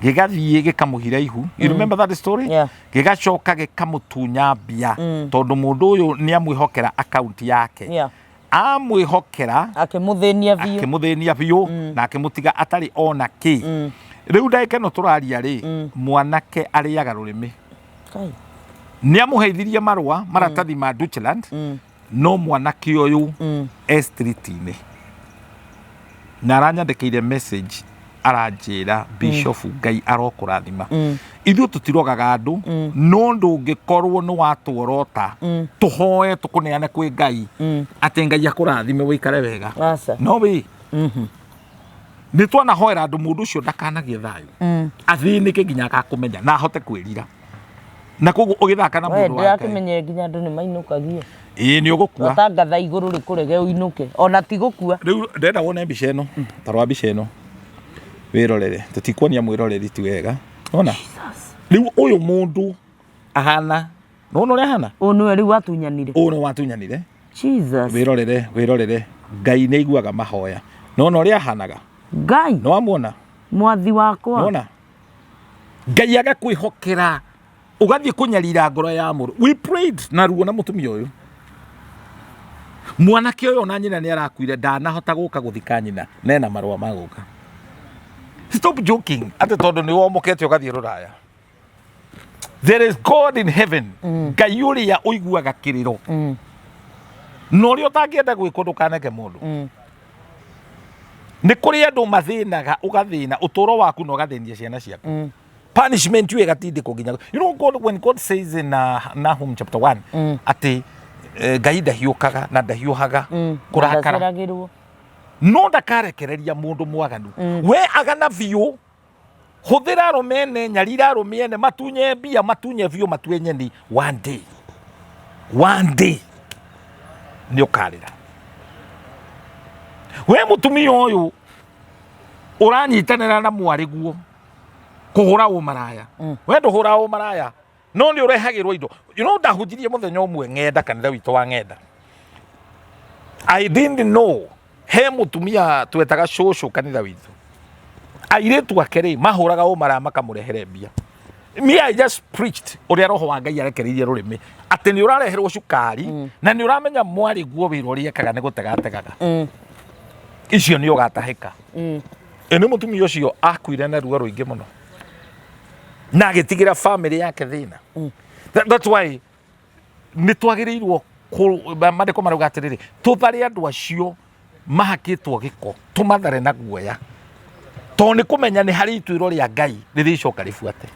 gigathie gikamuhira ihu you remember that story gigacoka gikamutunya mbia tondu mundu uyu ni amwihokera account yake amwihokera akimuthenia biu na akimutiga atari ona ki riu ndaike no turaria ri mwanake ariaga rurimi ni amuheithirie marwa maratathi ma Dutchland no mwanake uyu street-ini na aranyandikire message aranjira Bishop Ngai arokurathima ithuĩ tutirogaga andu no ndũngĩkorwo nĩ watworota tuhoe tukuneane kwĩ Ngai atĩ Ngai akũrathime wĩikare wega no we nĩ twanahoera andu mũndũ ũcio ndakanagie thayũ athĩnĩke nginya akakũmenya na ahote kwĩrira na koguo ũgĩthaka na mũndũ wake ndakĩmenye nginya andũ nĩ mainũkagia ni ũgũkua watangatha igũrũ rĩkũrege ũinũke ona ti gũkua rĩu ndenda wone mbica ĩno tarwa mbica ĩno wĩrorere tũtikuonia mwĩroreri ti wega ona rĩu ũyũ mũndũ ahana nona ũrĩa ahana ũyũ nĩwe rĩu watunyanire Jesus wĩrorere Ngai nĩ aiguaga mahoya nona ũrĩa ahanaga Ngai no amuona mwathi wakwa nona Ngai agakwĩhokera ugathie kunyarira ngoro ya mũndũ we prayed na ruo na mutumia ũyũ mwanake ũyũ na nyina nĩ arakuire ndanahota gũka gũthika nyina nena marũa ma gũka stop joking ati tondu nĩ womokete ũgathie rũraya there is God in heaven Ngai ũrĩa ũiguaga kĩrĩro no ũrĩa ũtangĩenda gwĩkwo ndũkaneke mũndũ nĩ kũrĩ andũ mathĩnaga ũgathĩna ũtũũro waku na ũgathĩnia ciana ciaku punishment you egatindiko ginya you know God when God says in Nahum chapter 1 ati Ngai ndahiũkaga na ndahiũhaga kurakara no ndakarekereria mundu mwaganu we agana biũ huthira rumene nyarira rumiene matunye mbia matunye biũ matwenye ni one day ni ukarira we mutumia ũyũ uranyitanira na mwariguo kuhura umaraya we nduhura umaraya no ni urehagirwo indo you know ndahunjirie muthenya umwe ngenda kanitha witũ wa ngenda I didn't know he mutumia twetaga shosho kanitha witũ airetu akere mahuraga umaraya makamurehere mbia me I just preached uria roho wa Ngai arekereirie rurimi ati ni urareherwo cukari na ni uramenya mwari guo wira uria ekaga ni gutegategaga icio ni ugatahika ene mutumia ucio akuire na ruo ruingi muno na gitigira family yake thina that's why ni twagirirwo mandiko marauga atiriri tuthare andu acio mahakitwo giko tumathare na guoya to ni kumenya ni hari ituiro ria Ngai riricoka rifuate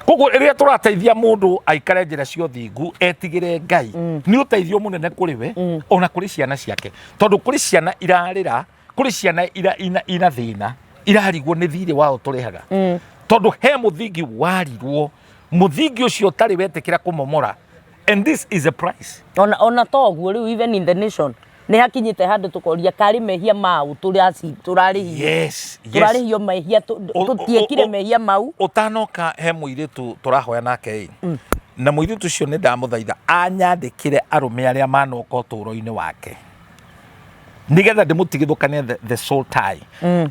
koguo riria turateithia mundu aikare njira cio thingu etigire Ngai ni uteithio munene kuri we ona kuri ciana ciake tondu kuri ciana irarira kuri ciana ina thina irarigwo ni thire wao turihaga tondu he muthingi warirwo muthingi ucio tari wetikira kumomora and this is a price ona toguo riu even in the nation ni hakinyite handu tukoria kari mehia mau turarihio turarihio mehia tutiekire mehia mau utanoka he muiritu turahoya nake na muiritu ucio ni ndamuthaitha anyandikire arume aria manoka uturo-ini wake nigetha ndimutigithukanie the soul tie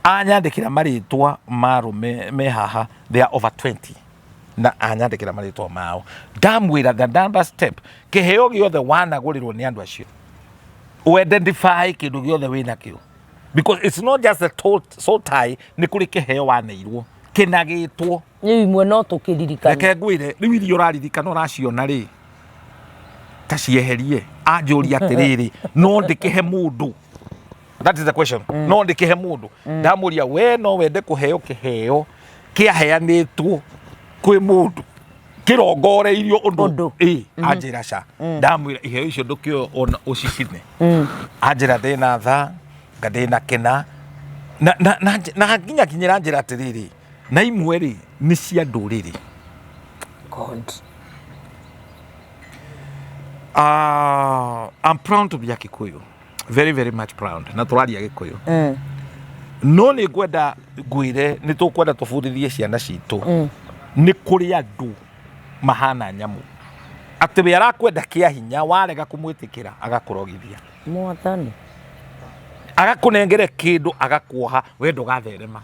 anyandikira maritwa marume me haha they are over 20 na anyandikira maritwa mao ndamwira the number step kiheo giothe wanagurirwo ni andu acio identify kindu giothe wina kio because it's not just a soul tie ni kuri kiheo waneirwo kinagitwo ni imwe no tukiririkana reke ngwire riu irio uraririkana uraciona ri tacieherie anjuria atiriri no ndikihe mundu that is the question no ndikihe mundu ndamuria we no wende kuheo kiheo kiaheanitwo kwi mundu kirongoreirio undu anjira ca ndamwira iheo icio ndukio ona ucicine anjira thina tha ngadina kena na nginya kinyira njira atiriri na imwe ri ni cia nduriri. God. I'm proud to be a Kikuyu. Very, very much proud. Na turaria Gikuyu. No ni gwenda ngwire ni tukwenda tubundithie ciana citu. Ni kuri andu mahana nyamu. Ati we arakwenda kia hinya warega kumwitikira agakurogithia. Mwathani. Agakunengere kindu agakuoha we ndugatherema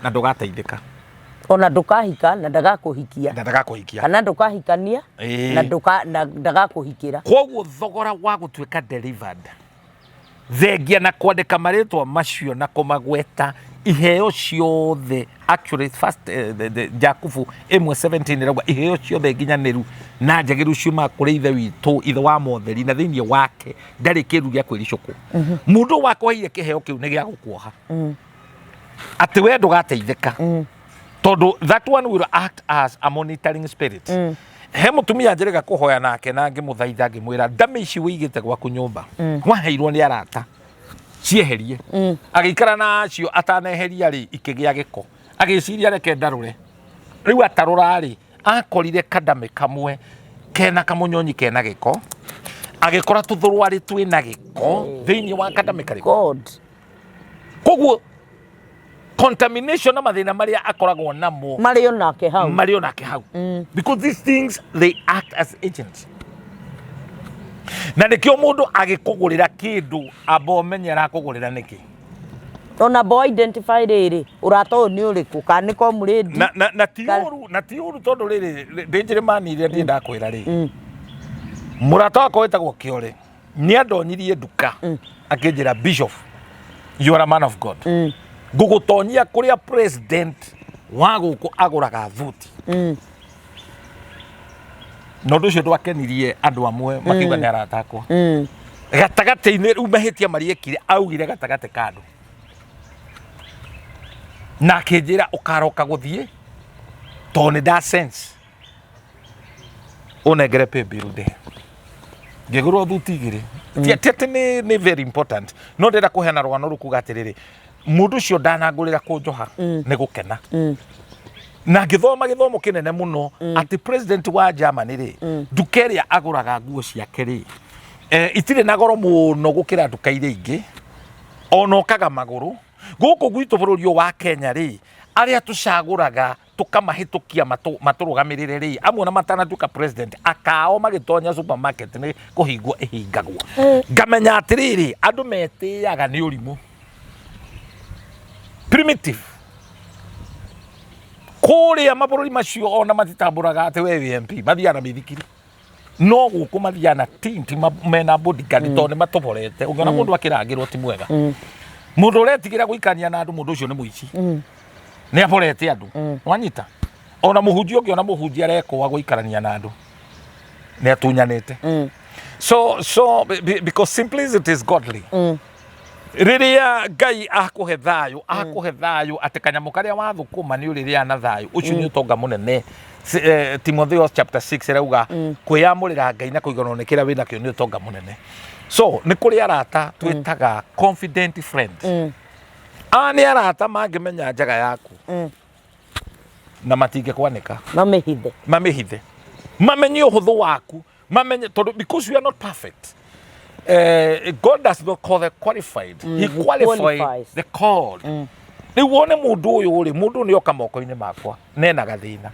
na ndugateithika. Ona ndukahika na ndagakuhikia. Kana ndukahikania na ndagakuhikira. Koguo thogora wa gutuika delivered. Thengia na kwandika maritwa macio na kumagweta iheo ciothe. Actually first Jakubu 1:17 rauga iheo ciothe nginyaniru na njagiru ciuma kuri ithe witu ithe wa motheri na thiini wake ndari kiru gya kwiricuku. Mundu wakwa hiye kiheo kiu ni gya gukuoha. Ati we ndugateithika. Todo that one will act as a monitoring spirit. He mutumia njirega kuhoya nake na ngimuthaitha ngimwira ndame ici wigite gwaku nyumba waheirwo ni arata cieherie. Agikara nacio ataneheria ri ikigia giko agiciria reke ndarure riu atarura ri akorire kadame kamwe kena kamunyonyi kena giko agikora tuthurwari twina giko thiini wa kadame kariko. God. Koguo contamination na mathina maria akoragwo namo Mario nake hau. Because these things they act as agents. Na nikio mundu agikugurira kindu abomenyera kugurira niki. Ona bo identify riri urato ni uriku kana ko muredi na tiuru tondu riri ndinjire mani ire ndi ndakwira ri murata wako wetagwo Kiore ni andonyirie nduka akinjira bishop you are a man of God. Gugutonyia kuria president wa guku aguraga thuti. No nducio ndwakenirie andu amwe makiuga ni aratakwo. Gatagati-ini riu mahitia mariekire augire gatagati kandu. Na akinjira ukaroka guthie to ni da sense. Unegere pe birude. Ngegurwo thuti igiri. Tiatete ni very important. No ndenda kuhena rwano rukuga atiriri. Mundu cio ndanangurira kunjoha ni gukena. Na githoma kinene muno ati president wa Germany ri dukeria aguraga nguo ciake ri itire na goro muno gukira nduka ire ingi ono kaga maguru guku gwitu bururi wa Kenya ri aria tucaguraga tukamahitukia maturugamirire ri amwe na matana duka president akao magitonya supermarket ni kuhingwo ihingagwo ngamenya atiriri andu metiaga ni urimu primitive kuria mabururi macio ona matitamburaga ate we MP mathiana mithikiri no guku mathiana tinti mena bodyguard tone matoborete ungiona mundu akirangirwo ti mwega mundu uretigira guikania na andu mundu ucio ni muici ni aborete andu wanyita ona muhunjia ungiona muhunjia areko guikarania na andu ni atunyanite so because simplicity is godly. Riria Ngai akuhe thayu ati kanyamu karia wathukuma ni uriria na thayu ucio ni utonga munene. Timotheo chapter 6 rauga kwiyamurira Ngai na kuiganwo ni kira wina kio ni utonga munene. So ni kuri arata twitaga confident friends. Ani arata mangimenya njaga yaku na matinge kwanika mamehithe mamenye uhuthu waku mamenye because we are not perfect. God does not call the qualified. He qualifies the called. Ni wone mundu uyu uri mundu ni oka moko-ini makwa nena gathina.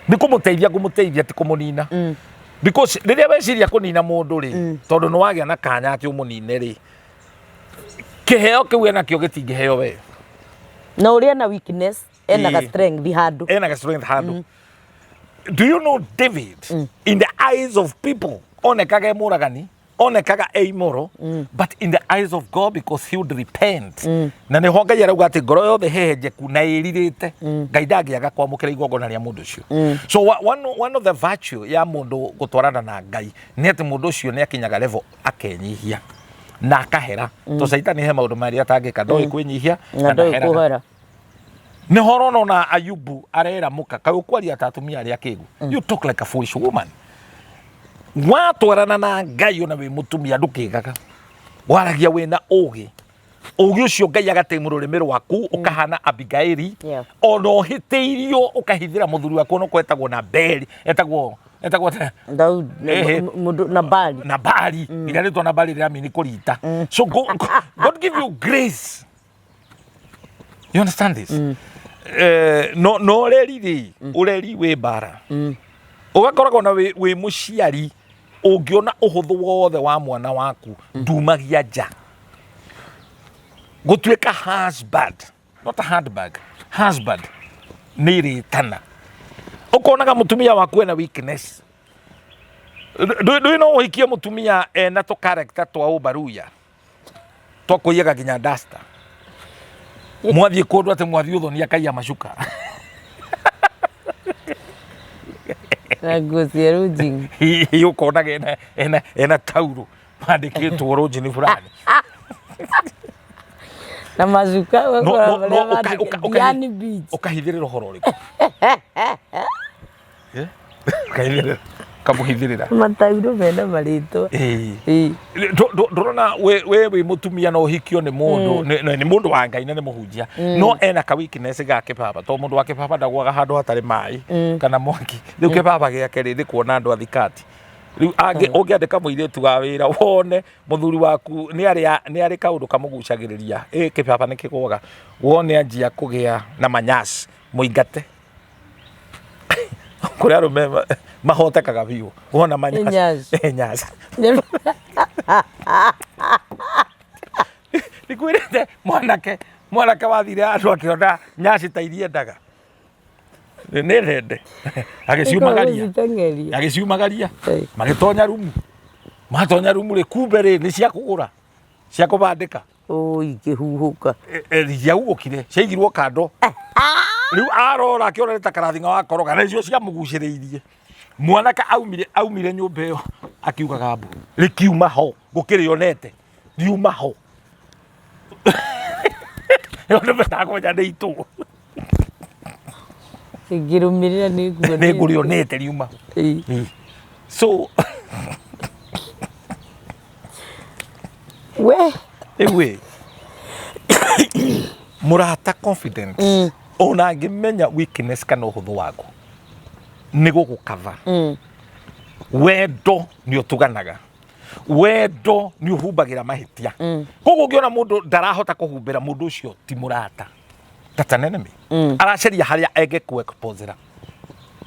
Ni kumuteithia ti kumunina. Because riria weciria kunina mundu ri tondu no wagia na kanya ati umunine ri kiheo kiu ena kio gitingiheo we. Na uria na weakness ena strength handu. Do you know David in the eyes of people onekaga muragani onekaga immoral but in the eyes of God because he would repent na ni honga yarauga ati ngoro yothe hehenje kuna iririte Ngai ndangiaga kwamukira igongona ria mundu ucio. So one of the virtue ya mundu gutwarana na Ngai ni ati mundu ucio ni akinyaga level akenyihia na akahera to saitani he maundu maria atangika ndoi kwinyihia na ndahera. Ni horono na Ayubu arera muka kai ukwaria tatumia ria kigu you talk like a foolish woman. Watwarana na Ngai ona we mutumia ndukigaga waragia wina ugi Ugi ucio Ngai agatemu rurimi rwaku ukahana Abigaili ono hiteirio ukahithira muthuri waku no kwetagwo na Beli etagwo Nabali ira ritwa Nabali ria mini kurita. So God give you grace. You understand this? No ureri we bara ugakoragwo na we muciari ungiona uhuthu wothe wa mwana waku ndumagia nja gutuika husband, not a handbag, husband niri tana ukonaga mutumia waku ena weakness. Do you know uhikia mutumia na to character to ubaruya to kuiga ginya dasta mwathie kundu ate mwathie uthonia Kai amacuka Nagusia rujing. Hiyo konaga ena tauro mandikitwo rujini fulani na mazuka yani beach ukahithirira uhoro riku ukahithirira kamuhithirira matauro mena marito ndorona we mutumia no hikio ni mundu wa Ngai ni muhunjia no ena ka weakness gake baba to mundu wake baba ndagwaga handu hatari mai kana mwaki riu ke baba giake riri kuona andu athikati riu ungiandika muiretu wa wira wone muthuri waku ni ari kaundu kamugucagiriria ke baba nikigwaga wone anjia kugia na manyasi muingate kuri arume mahotekaga biu wona manyasi nyasi nikwirite mwanake wathire andu akiona nyasi ta irie ndaga ne rende agiciumagaria magitonya rumu ri kumbe ni cia kugura cia kubandika ikihuhuka yaugukire ciaigirwo kando riu arora akiona ta karathinga wa koroga na icio cia muguciriirie mwanaka aumire nyumba iyo akiugaga mbu rikiuma ho gukirionete riuma ho yone betako ja ndeito igirumirira ni ngurionete riuma so we murata confident ona ngimenya weakness kana uhuthu waku ni gugukava wendo ni utuganaga wendo ni uhumbagira mahitia koguo ungiona mundu ndarahota kuhumbira mundu ucio ti murata tatanene araceria haria ege ku exposera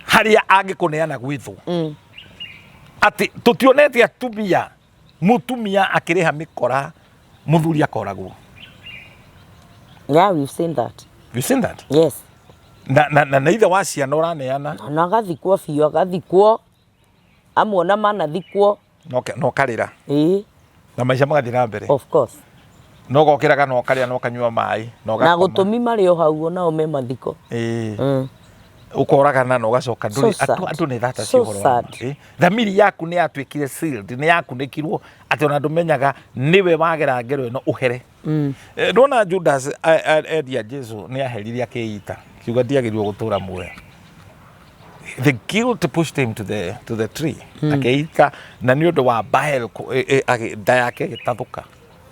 haria angikuneana gwithu ati tutionete atumia mutumia akiriha mikora muthuri akoragwo. Yeah, we've seen that. You've seen that? Yes. Na ithe wa ciana uraneana na agathikwo biũ agathikwo amwona manathikwo no karira na maica magathii na mbere. Of course. No gokiraga no karia no kanyua mai no gakoma na gutumi mari o hau nao me mathiko ukoraga na no gacoka nduri andu ni thata cioro thamiri yaku ni atwikire sealed ni yakunekirwo ati ona ndumenyaga niwe wagera ngero ino uhere ndona Judas edia Jesu ni aheriria keita kiuga ndiagirwo gutura muoyo. The guilt pushed him to the tree akeita na ni undu wa Baal nda yake gitathuka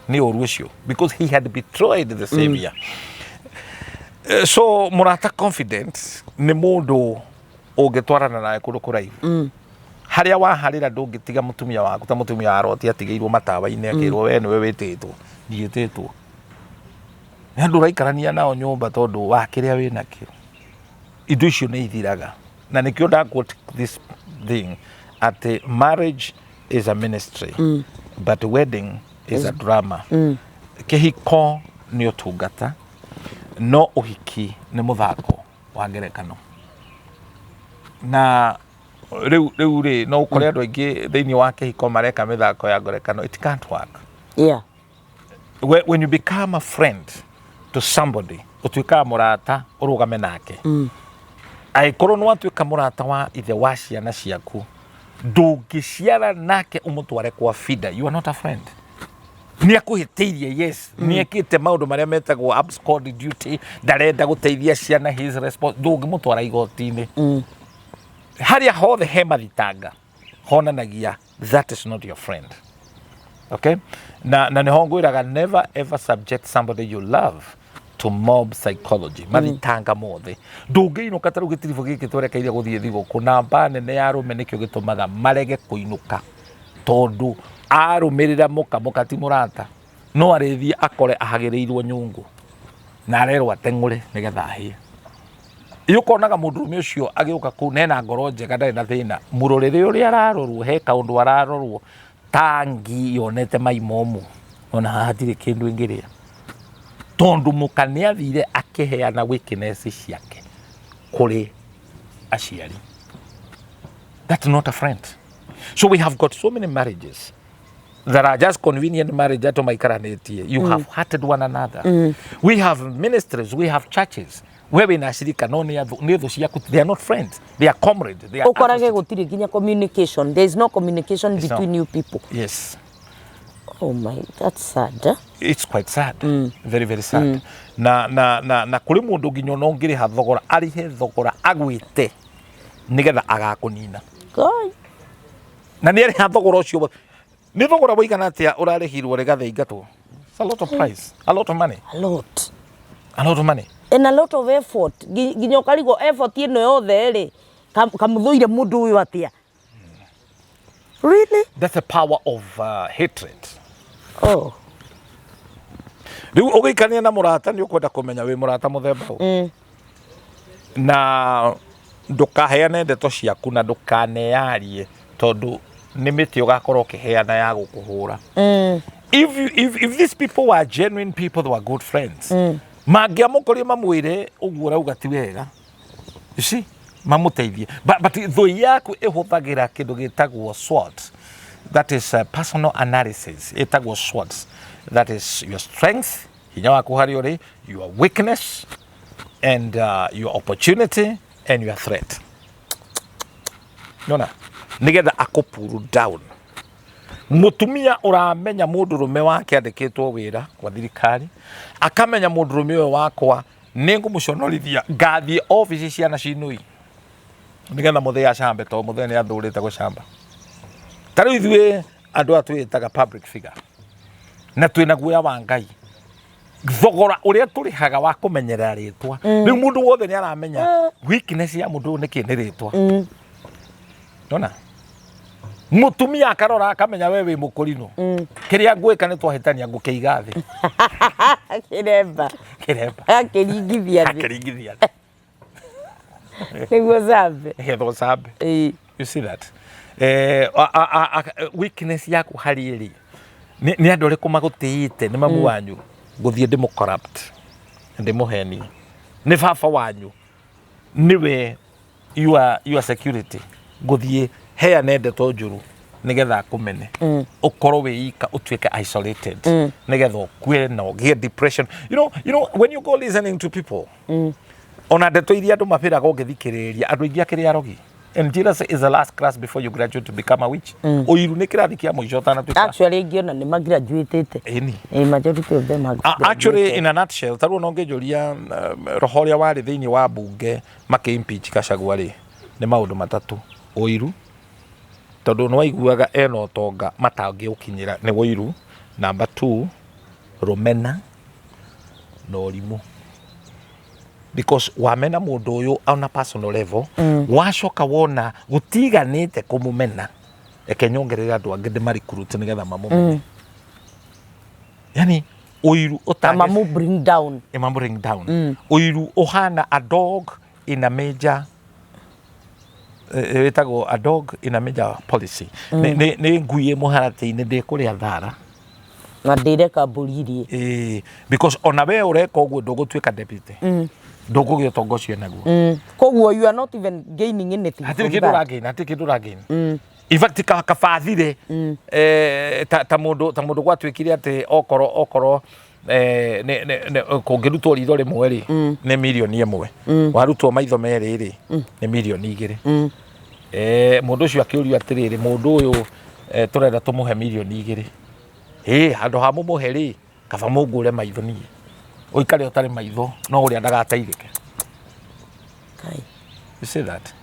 ni oru ucio because he had betrayed the savior. So murata confident ni mundu ungitwarana nae kundu kuraihu haria waharira ndungitiga mutumia waku ta mutumia aroti atigeirwo matawa-ini akirwo we niwe wititwo ndiititwo na nduraikarania nao nyumba tondu wa kiria wina kio indo icio ni ithiraga na nikio nda quote this thing at marriage is a ministry but wedding is a drama. Kihiko ni utungata no uhiki ni muthako wa ngerekano na riu no ukore andu aingi thiini wa kihiko mareka mithako ya ngerekano. It can't work. Yeah. When you become a friend to somebody utuika murata urugame nake aikorwo no atuika murata wa ithe wa ciana ciaku ndungiciara nake umutware kwa fida, you are not a friend. Ni akuhiteirie yes ni ekite maundu maria metagwo abscond duty ndarenda guteithia ciana his response ndungimutwara igoti-ini haria hothe he mathitanga honanagia that is not your friend. Okay? Na niho ngwiraga never ever subject somebody you love to mob psychology. Mathitanga mothe. Ndungiinuka taru gitirifu giki twerekeire guthie thiguku namba nene ya arume nikio gitumaga marege kuinuka tondu arumirira muka ti murata no arithie akore ahagirirwo nyungu na arerwo ateng'ure nigetha ahie. Yukonaga mundurume ucio agiuka ku nena ngoro njega ndari na thina murorere uria ararorwo he kaundu ararorwo tangi yonete maimomu ona hatire kindu ingiria tondu mukani athire akiheana weakness ciake kuri aciari. That's not a friend. So we have got so many marriages that are just convenient marriage to my karanitie. You have hurted one another. We have ministries, we have churches where we nashirika no neither ciaku, they are not friends, they are comrades, they are ukorage gutire ginya communication. There is no communication between you people. Yes. Oh my, that's sad. It's quite sad. Very, very sad. Na kuri mundu nginya no ngiri ha thogora arihe thogora agwite nigetha agakunina. God. Na ni ari ha thogora ucio ni thogora boigana atia urarihirwo regathe ingatwo. It's a lot of price, a lot of money. A lot of money. And a lot of effort. Ginya karigo effort ino yothe ri kamuthuire mundu uyu atia. Really? That's the power of hatred. Oh. Riu ugikania na murata ni ukwenda kumenya wi murata muthemba u. Na ndukaheane ndeto ciaku na ndukanearie tondu ni miti ugakorwo kiheana ya gukuhura. If these people were genuine people, they were good friends. Mangiamukori mamwire uguo rauga ti wega. You see? Mamuteithie. But thoi yaku ihuthagira kindu gitagwo SWOT. That is personal analysis. Itagwo SWOT. That is your strength, hinya waku hari uri, your weakness, and your opportunity, and your threat. Nona, nigetha akupuru down. Mutumia uramenya mundurume wake andikitwo wira kwa thirikari, akamenya mundurume we wakwa ningumuconorithia ngathie office ciana cinui nigetha muthia cambe to muthia ni athurite gucamba. Tariu ithue andu atwitaga public figure na twina guoya wa Ngai thogora uria turihaga wa kumenyerera ritwa riu mundu wothe ni aramenya weakness ya mundu niki ni ritwa. Nona mutumia akarora akamenya wewe mukurino kiria ngwika ni twahitania ngukeiga thi kiremba akiringithia niguo zambe hetho zambe. You see that weakness yaku hari iri ni andu riku magutiite ni mamu wanyu guthie ndimo corrupt ndimo heni ni baba wanyu niwe your security guthie heane ndeto njuru nigetha kumene ukorwo wiika utwike isolated nigetha ukue na ugie depression. You know when you go listening to people ona ndeto iria andu mapiraga ungithikiriria andu ingi akiri arogi. And Judas is the last class before you graduate to become a witch. Oiru ni kirathi kia muico tana tuika. Actually ngiona ni magraduate. Majority of them are actually in a nutshell taru no ngejuria roho ria wari thiini wa bunge maki-impeach Gachagua ri ni maundu matatu. Oiru tondu no waiguaga eno tonga matangi ukinyira ni oiru. Number 2 rumena no rimu. Because wamena mundu uyu on a personal level wacoka wona gutiganite kumumena ekenyongerera andu angi ndi recruit nigetha mamumene. Yani oiru mamu bring down. Oiru ohana a dog in a major a dog in a major policy. Ni nguye muharati-ini ndikuria thara na ndireka mburirie because ona we ureka uguo ndugutwika deputy ndugugia utongocio naguo koguo you are not even gaining anything. Hatiri kindu ragain. In fact kabathire ta mundu gwatwikire ati okoro kungirutwo ritho rimwe ri ni milioni 1 warutwo maitho meri ri ni milioni 2 mundu ucio akiurio atiriri mundu uyu turenda tumuhe milioni 2 handu ha mumuhe ri kaba mungure maitho nie uikare utari maitho no uria ndagateithike. You see that?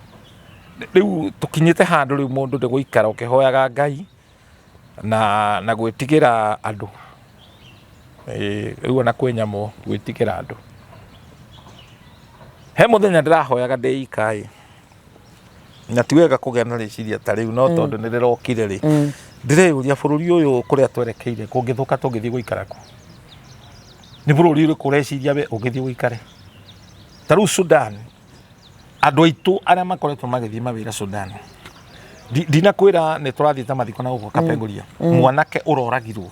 Riu tukinyite handu riu mundu ndiguikara ukihoyaga Ngai na gwitigira andu riu na kwenyamo gwitigira andu he muthenya ndirahoyaga ndeikai na tiwega kugea na riciria ta riu no tondu ndirokire ri ndireuria bururi uyu kuria twerekeire kungithuka tungithii guikara ku ni bururi uri kureciria we ungithii guikare ta riu Sudan andu aitu aria makoretwo magithii mawira Sudan ndinakwira ni turathite mathiko na guko kapenguria mwanake uroragirwo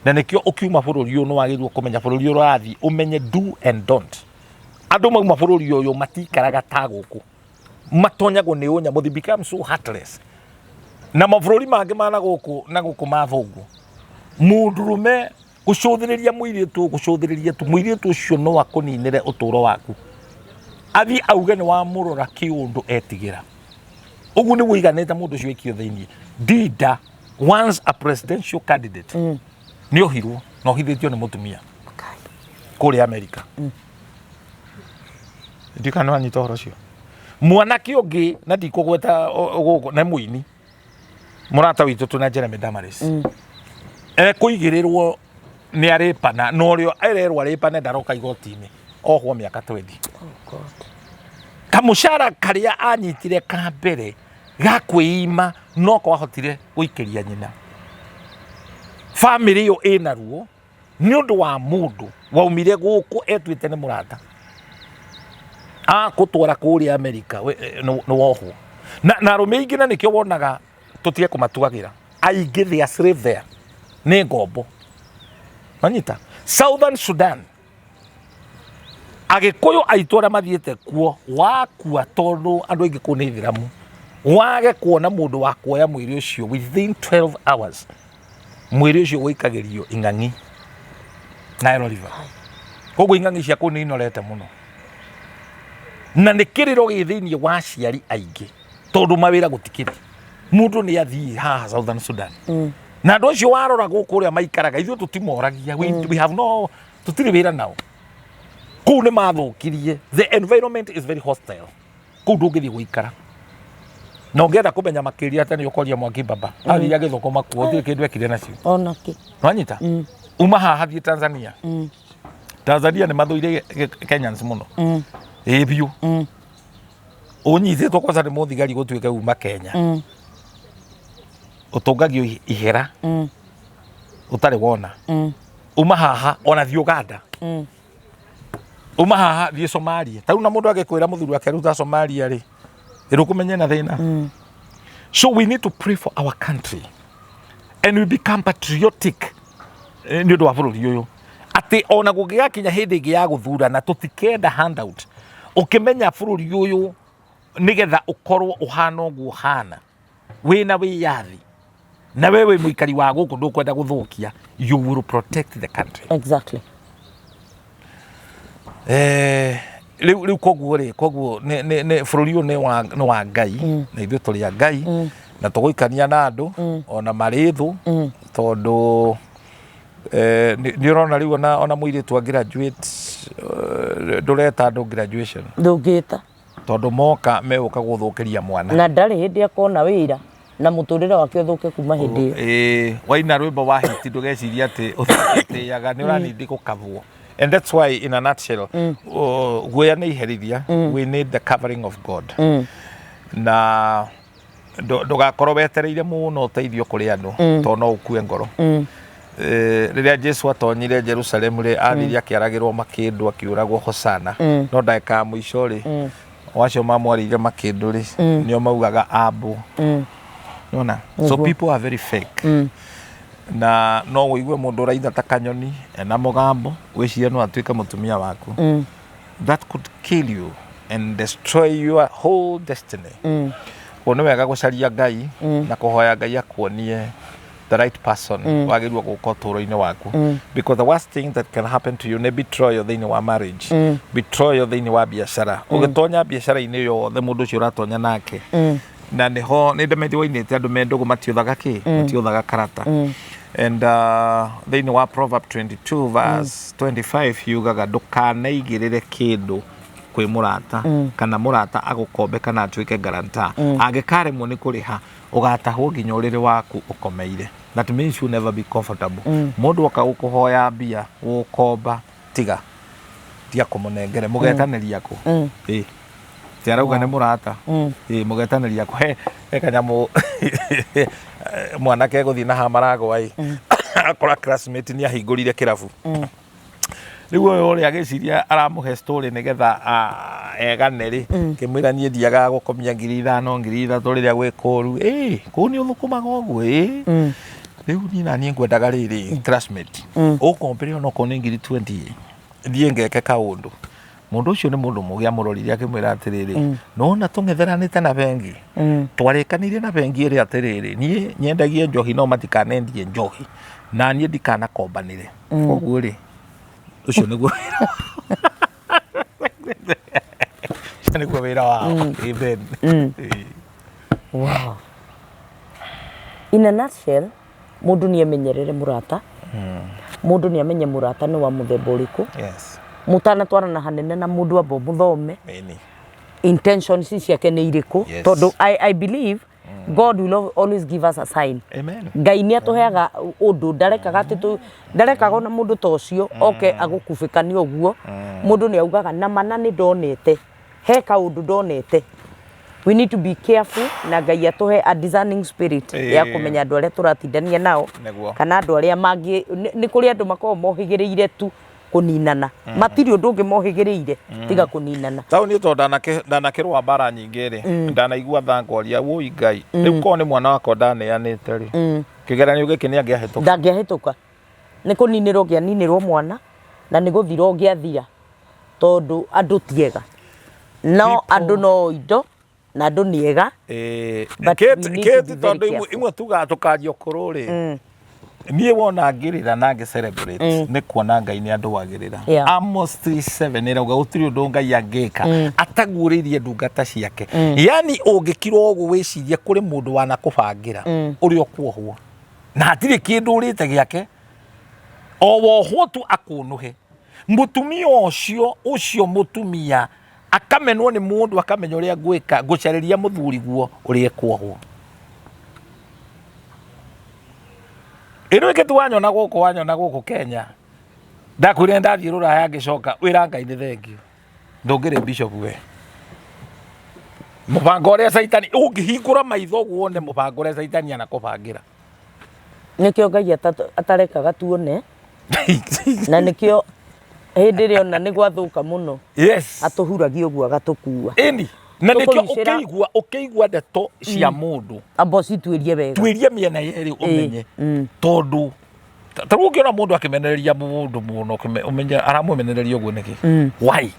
na nikio ukiuma bururi uyu no wagirwo kumenya bururi urathi umenye do and don't andu mauma bururi uyu matikaraga ta guku matonyagwo ni unya they become so heartless na mabururi mangi mana guku na guku mathungu mundurume gucuthiriria muiritu muiritu ucio no akuninire uturo waku athi auge ni wa murora kiundu etigira ugu ni wiganete mundu ucio ikio thiini Dida once a presidential candidate ni ohirwo no hithitio ni mutumia kuri America ndikano anyita horo cio mwanake ungi na ndikugweta na muini murata witu tuna Jeremy Damaris kuigirirwo ni aripana no rio arerwa aripane ndaroka igotini ohwo miaka 20 kamushara karia anyitire ka mbere gakwima no ko ahotire guikiria nyina family yo ina ruo ni undu wa mundu waumire guku etwite ni murata kutwara kuri America no wohwo na rume ingina nikio wonaga tutie kumatuagira aingi they are slave there ni ngombo manyita Southern Sudan agikuyu aitora mathiete kuo wakua tondu andu aingi ku ni thiramu wage kuona mundu wa kuoya mwiri ucio within 12 hours mwiri ucio wikagirio ing'ang'i Nile River koguo ing'ang'i cia kuni inorete muno na nikiriro githiini wa ciari aingi tondu mawira gutikiri mundu ni athii ha Southern Sudan na andu acio warora guku ria maikaraga ithu tutimoragia we have no tutiri wira nao ku ni mathukirie the environment is very hostile ku ndungithi guikara no ngenda kumenya makiria tani ukoria Mwangi baba athia githokoma kuo thiri kindu ekire nacio onaki nwanyita uma haha thie Tanzania Tanzania ni mathuire Kenyans muno biu unyithitwo kwanza ni muthigari gutuike uma Kenya utungagio ihera utari wona uma haha ona thi Uganda uma haha thi Somalia tau na mundu agikwira muthuru wake ruta Somalia ri irukumenya na thina so we need to pray for our country and we become patriotic ni undu wa bururi uyu ati ona gugia kinya hindi ingi ya guthura na tutikenda handout ukimenya bururi uyu nigetha ukorwo uhana ugu hana wina wiyathi na wewe muikari wa guku ndukwenda guthukia you will protect the country exactly riu koguo ne bururi uyu ni wa Ngai na ithu tuli ya Ngai na tuguikania na andu ona marithu tondu ni urona riu ona muiritu graduate ndureta andu graduation ndungita tondu moka meuka guthukiria mwana na ndari hindi akona wira na muturire wake uthuke kuma hindi waina rwimbo wa hiti ndugeciria ati utiyaga ni uranindi gukavwo and that's why in a nutshell guya ni iherithia we need the covering of God na ndugakorwo wetereire muno uteithio kuri andu tondu no ukue ngoro riria Jesu atonyire Jerusalemu ri athiria akiaragirwo makindu akiuragwo Hosana no ndaika muico ri wacio mamwarire makindu ri nio maugaga abu nona so people are very fake na no wigue mundu raitha ta kanyoni na mugambo wiciria no atuika mutumia waku that could kill you and destroy your whole destiny ono wega gucaria Ngai na kuhoya Ngai akuonie the right person wagirwa guko turo-ini waku because the worst thing that can happen to you ne betrayal thini wa marriage betrayal thini wa biashara ugitonya biashara-ini yothe mundu ucio uratonya nake na niho ni ndemethi inite andu mendugu matiuthaga matiuthaga karata and thini wa Proverb 22 verse 25 yugaga ndukanaigirire kindu kwĩ mũrata kana mũrata agũkombe kana atuĩke guarantor angĩkaremwo nĩ kũrĩha ũgatahwo nginya ũrĩrĩ waku ũkomeire. That means you never be comfortable. Mũndũ oka gũkũhoya mbia gũkomba tiga tia kũmũnengere mũgetanĩria kũ tiarauga nĩ mũrata mũgetanĩria kũ he kanyamũ mwanake gũthiĩ na hamaragwa akora classmate nĩ ahingũrire kĩrabu rĩu ũyũ ũrĩa agĩciria aramũhe story nĩgetha egane rĩ kĩmwĩra niĩ ndiaga gũkomia 5,000 3,000 rĩrĩa gwĩ kũru kũu nĩ ũthũkũmaga ũguo rĩu niĩ na niĩ ngwendaga rĩrĩ classmate ũkompere onokorwo nĩ 20,000 thiĩ ngeke kaũndũ. Mũndũ ũcio nĩ mũndũ mũgĩa mũrorire akĩmwĩra atĩrĩrĩ nona tũng'etheranĩte na bengi twarĩkanĩire na bengi ĩrĩa atĩrĩrĩ niĩ nyendagie njohi no matikanendie njohi na niĩ ndikanakombanĩre koguo rĩ ucio nĩguo nĩguo wĩra wao. Wow. In a nutshell, mũndũ nĩ amenyerere mũrata mũndũ nĩ amenye mũrata nĩ wa mũthemba ũrĩkũ mũtanatwarana hanene na mũndũ amba mũthome intentions ciake nĩ irĩkũ tondũ I believe God will always give us a sign. Ngai nĩ atũheaga ũndũ ndarekaga na mũndũ ta ũcio oke agũkubĩkania ũguo mũndũ nĩ augaga na mana nĩ ndonete he kaũndũ ndonete. We need to be careful na Ngai atũhe a discerning spirit ya kũmenya andũ arĩa tũratindania nao kana andũ arĩa mangĩ nĩ kũrĩ andũ makoragwo mohĩgĩrĩire tu kũninana matirĩ ũndũ ũngĩ mohĩgĩrĩire tiga kũninana. Taũ nĩ tondũ ndanakĩrũa mbara nyingĩ rĩ ndanaigua thangwaria wũi Ngai rĩu korwo nĩ mwana wakwa ndaneanĩte rĩ kĩgeranio gĩkĩ nĩ angĩahĩtũka ndangĩahĩtũka nĩ kũninĩrwo ngĩaninĩrwo mwana na nĩ gũthirwo ngĩathira tondũ andũ tiega no andũ no indo na andũ nĩ ega kĩti tondũ imwe tugaga tũkario kũrũ rĩ niĩ wona ngĩrĩra na ngĩ-celebrate nĩ kuona Ngai nĩ andũagĩrĩra. Amos 3:7 ĩrauga gũtirĩ ũndũ Ngai angĩka ataguũrĩirie ndungata ciake. Yani ũngĩkirwo ũguo wĩcirie kũrĩ mũndũ wanakũbangĩra ũrĩ o kuohwo na hatirĩ kĩndũ ũrĩte gĩake o wohwo tu akũnũhe mũtumia ũcio mũtumia akamenwo nĩ mũndũ akamenya ũrĩa ngwĩka ngũcarĩria mũthuri guo ũrĩa kuohwo. Ĩno ĩkĩ wanyona gũkũ Kenya ndakwĩre ndathiĩ rũraya ngĩcoka wĩra Ngai nĩ thengio ndũngĩrĩ bishop we mũbango ũrĩa Saitani ũngĩhingũra maitho wone mũbango ũrĩa Saitani anakũbangĩra nĩkĩo Ngai atarekaga tuone na nĩkĩo hĩndĩ ĩrĩa ona nĩ gwathũka mũno atũhuragia ũguo agatũkua na nĩkĩo ũkĩigua ndeto cia mũndũ amba ũcituĩrie wega tuĩrie mĩena yerĩ ũmenye tondũ tarĩu ũngĩona mũndũ akĩmenereria mũndũ mũno ũmenye aramũmenereria ũguo nĩkĩ why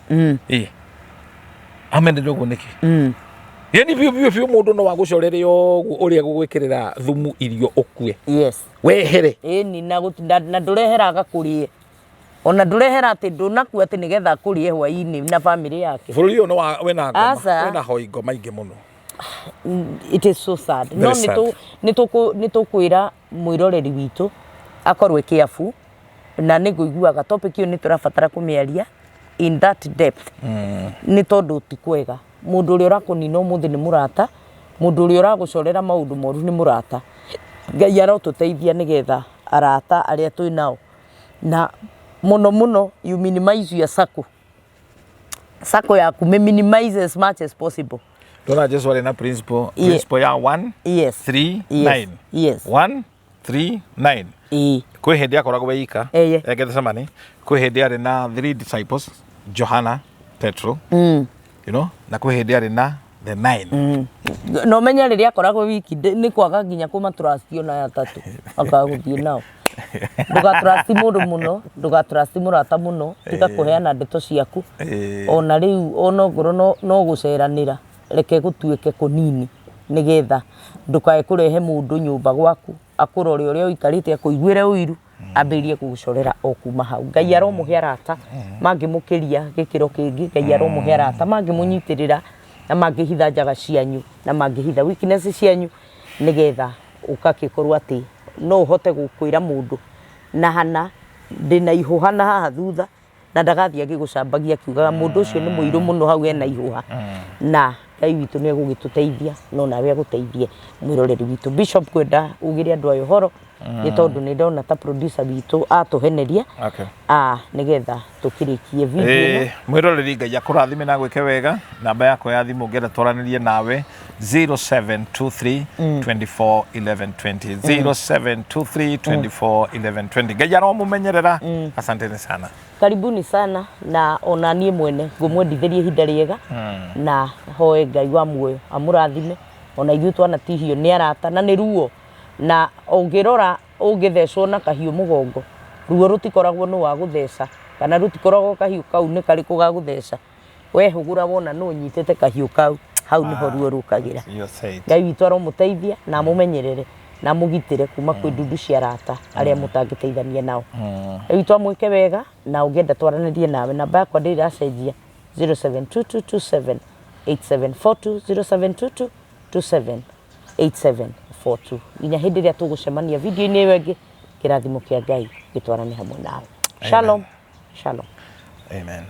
amenereria ũguo nĩkĩ yani biũ mũndũ no wagũcorere ũguo ũrĩa gũgwĩkĩrĩra thumu irio ũkue wehere na ndũreheraga kũrĩe ona ndũrehera atĩ ndũnakua atĩ nĩgetha kũrĩe hwaĩ-inĩ na family yake bũrũri ũyũ wĩna hoingo maingĩ mũno. It is so sad. No nĩ tũkwĩra mwĩroreri witũ akorwo careful na nĩ ngũiguaga topic ĩyo nĩ tũrabatara kũmĩaria in that depth nĩ tondũ ti kwega. Mũndũ ũrĩa ũrakũnina ũmũthĩ nĩ mũrata mũndũ ũrĩa ũragũcorera maũndũ moru nĩ mũrata. Ngai arotũteithia nĩgetha arata arĩa twĩ nao na muno you minimize your circle yaku minimize as much as possible. Don't just worry na principle ya 1 3 9 1 3 9 kwĩ hĩndĩ akoragwo weika Gethsemane kwĩ hĩndĩ arĩ na 3 disciples Johana Petro you know na kwĩ hĩndĩ arĩ na the 9 no menya rĩrĩa akoragwo wiki nĩ kwaga nginya kũmatrustio na atatũ akagũthiĩ nao ndũgatrasti mũndũ mũno ndũgatrasti mũrata mũno tiga kũheana ndeto ciaku ona rĩu ona ngoro no gũceranĩra reke gũtuĩke kũnini nĩgetha ndũkae kũrehe mũndũ nyũmba gwaku akũrore ũrĩa ũikarĩte akũiguĩre ũiru ambĩrĩrie gũgũcorera o kuma hau. Ngai aromũhe arata mangĩmũkĩria gĩkĩro kĩngĩ Ngai aromũhe arata mangĩmũnyitĩrĩra na mangĩhitha njaga cianyu na mangĩhitha weakness cianyu nĩgetha ũgagĩkorwo atĩ no ũhote gũkwĩra mũndũ na hana ndĩna ihũhana haha thutha na ndagathia gigucambagia kiugaga mundu ucio ni muiru muno hau ena ihuha na Ngai witu ni egugituteithia no nawe aguteithie mwiroreri witu. Bishop kwenda ugire andu ayo horo ni tondu ni ndona ta producer witu atuheneria nigetha tukirikie video ino. Mwiroreri Ngai akurathime na gwike wega. Namba yako ya thimu ngenda twaranirie nawe 0723 24 11 20 0723 24 11 20. Ngai aromumenyerera. Asanteni sana. Karibuni sana na ona nie mwene ngumwendithirie hinda riega na hoe Ngai wa muoyo amurathime ona ithuĩ twana tihio ni arata na ni ruo na ungirora ungithecwo na kahiũ mugongo ruo rutikoragwo no wa gutheca kana rutikoragwo kahiũ kau ni kari kugagutheca we hugura wona no nyitete kahiũ kau hau niho ruo rukagira. Ngai witu aromuteithia na amumenyerere na mugitire kuma kwi ndundu cia arata aria mutangiteithania nao. Witu amwike wega na ungenda twaranirie nawe. Namba yakwa ndiracenjia 072227 8742 0722278742. Nginya hindi ria tugucemania video ini ĩyo ĩngĩ kirathimo kia Ngai gitwarane hamwe nawe. Shalom. Shalom. Amen.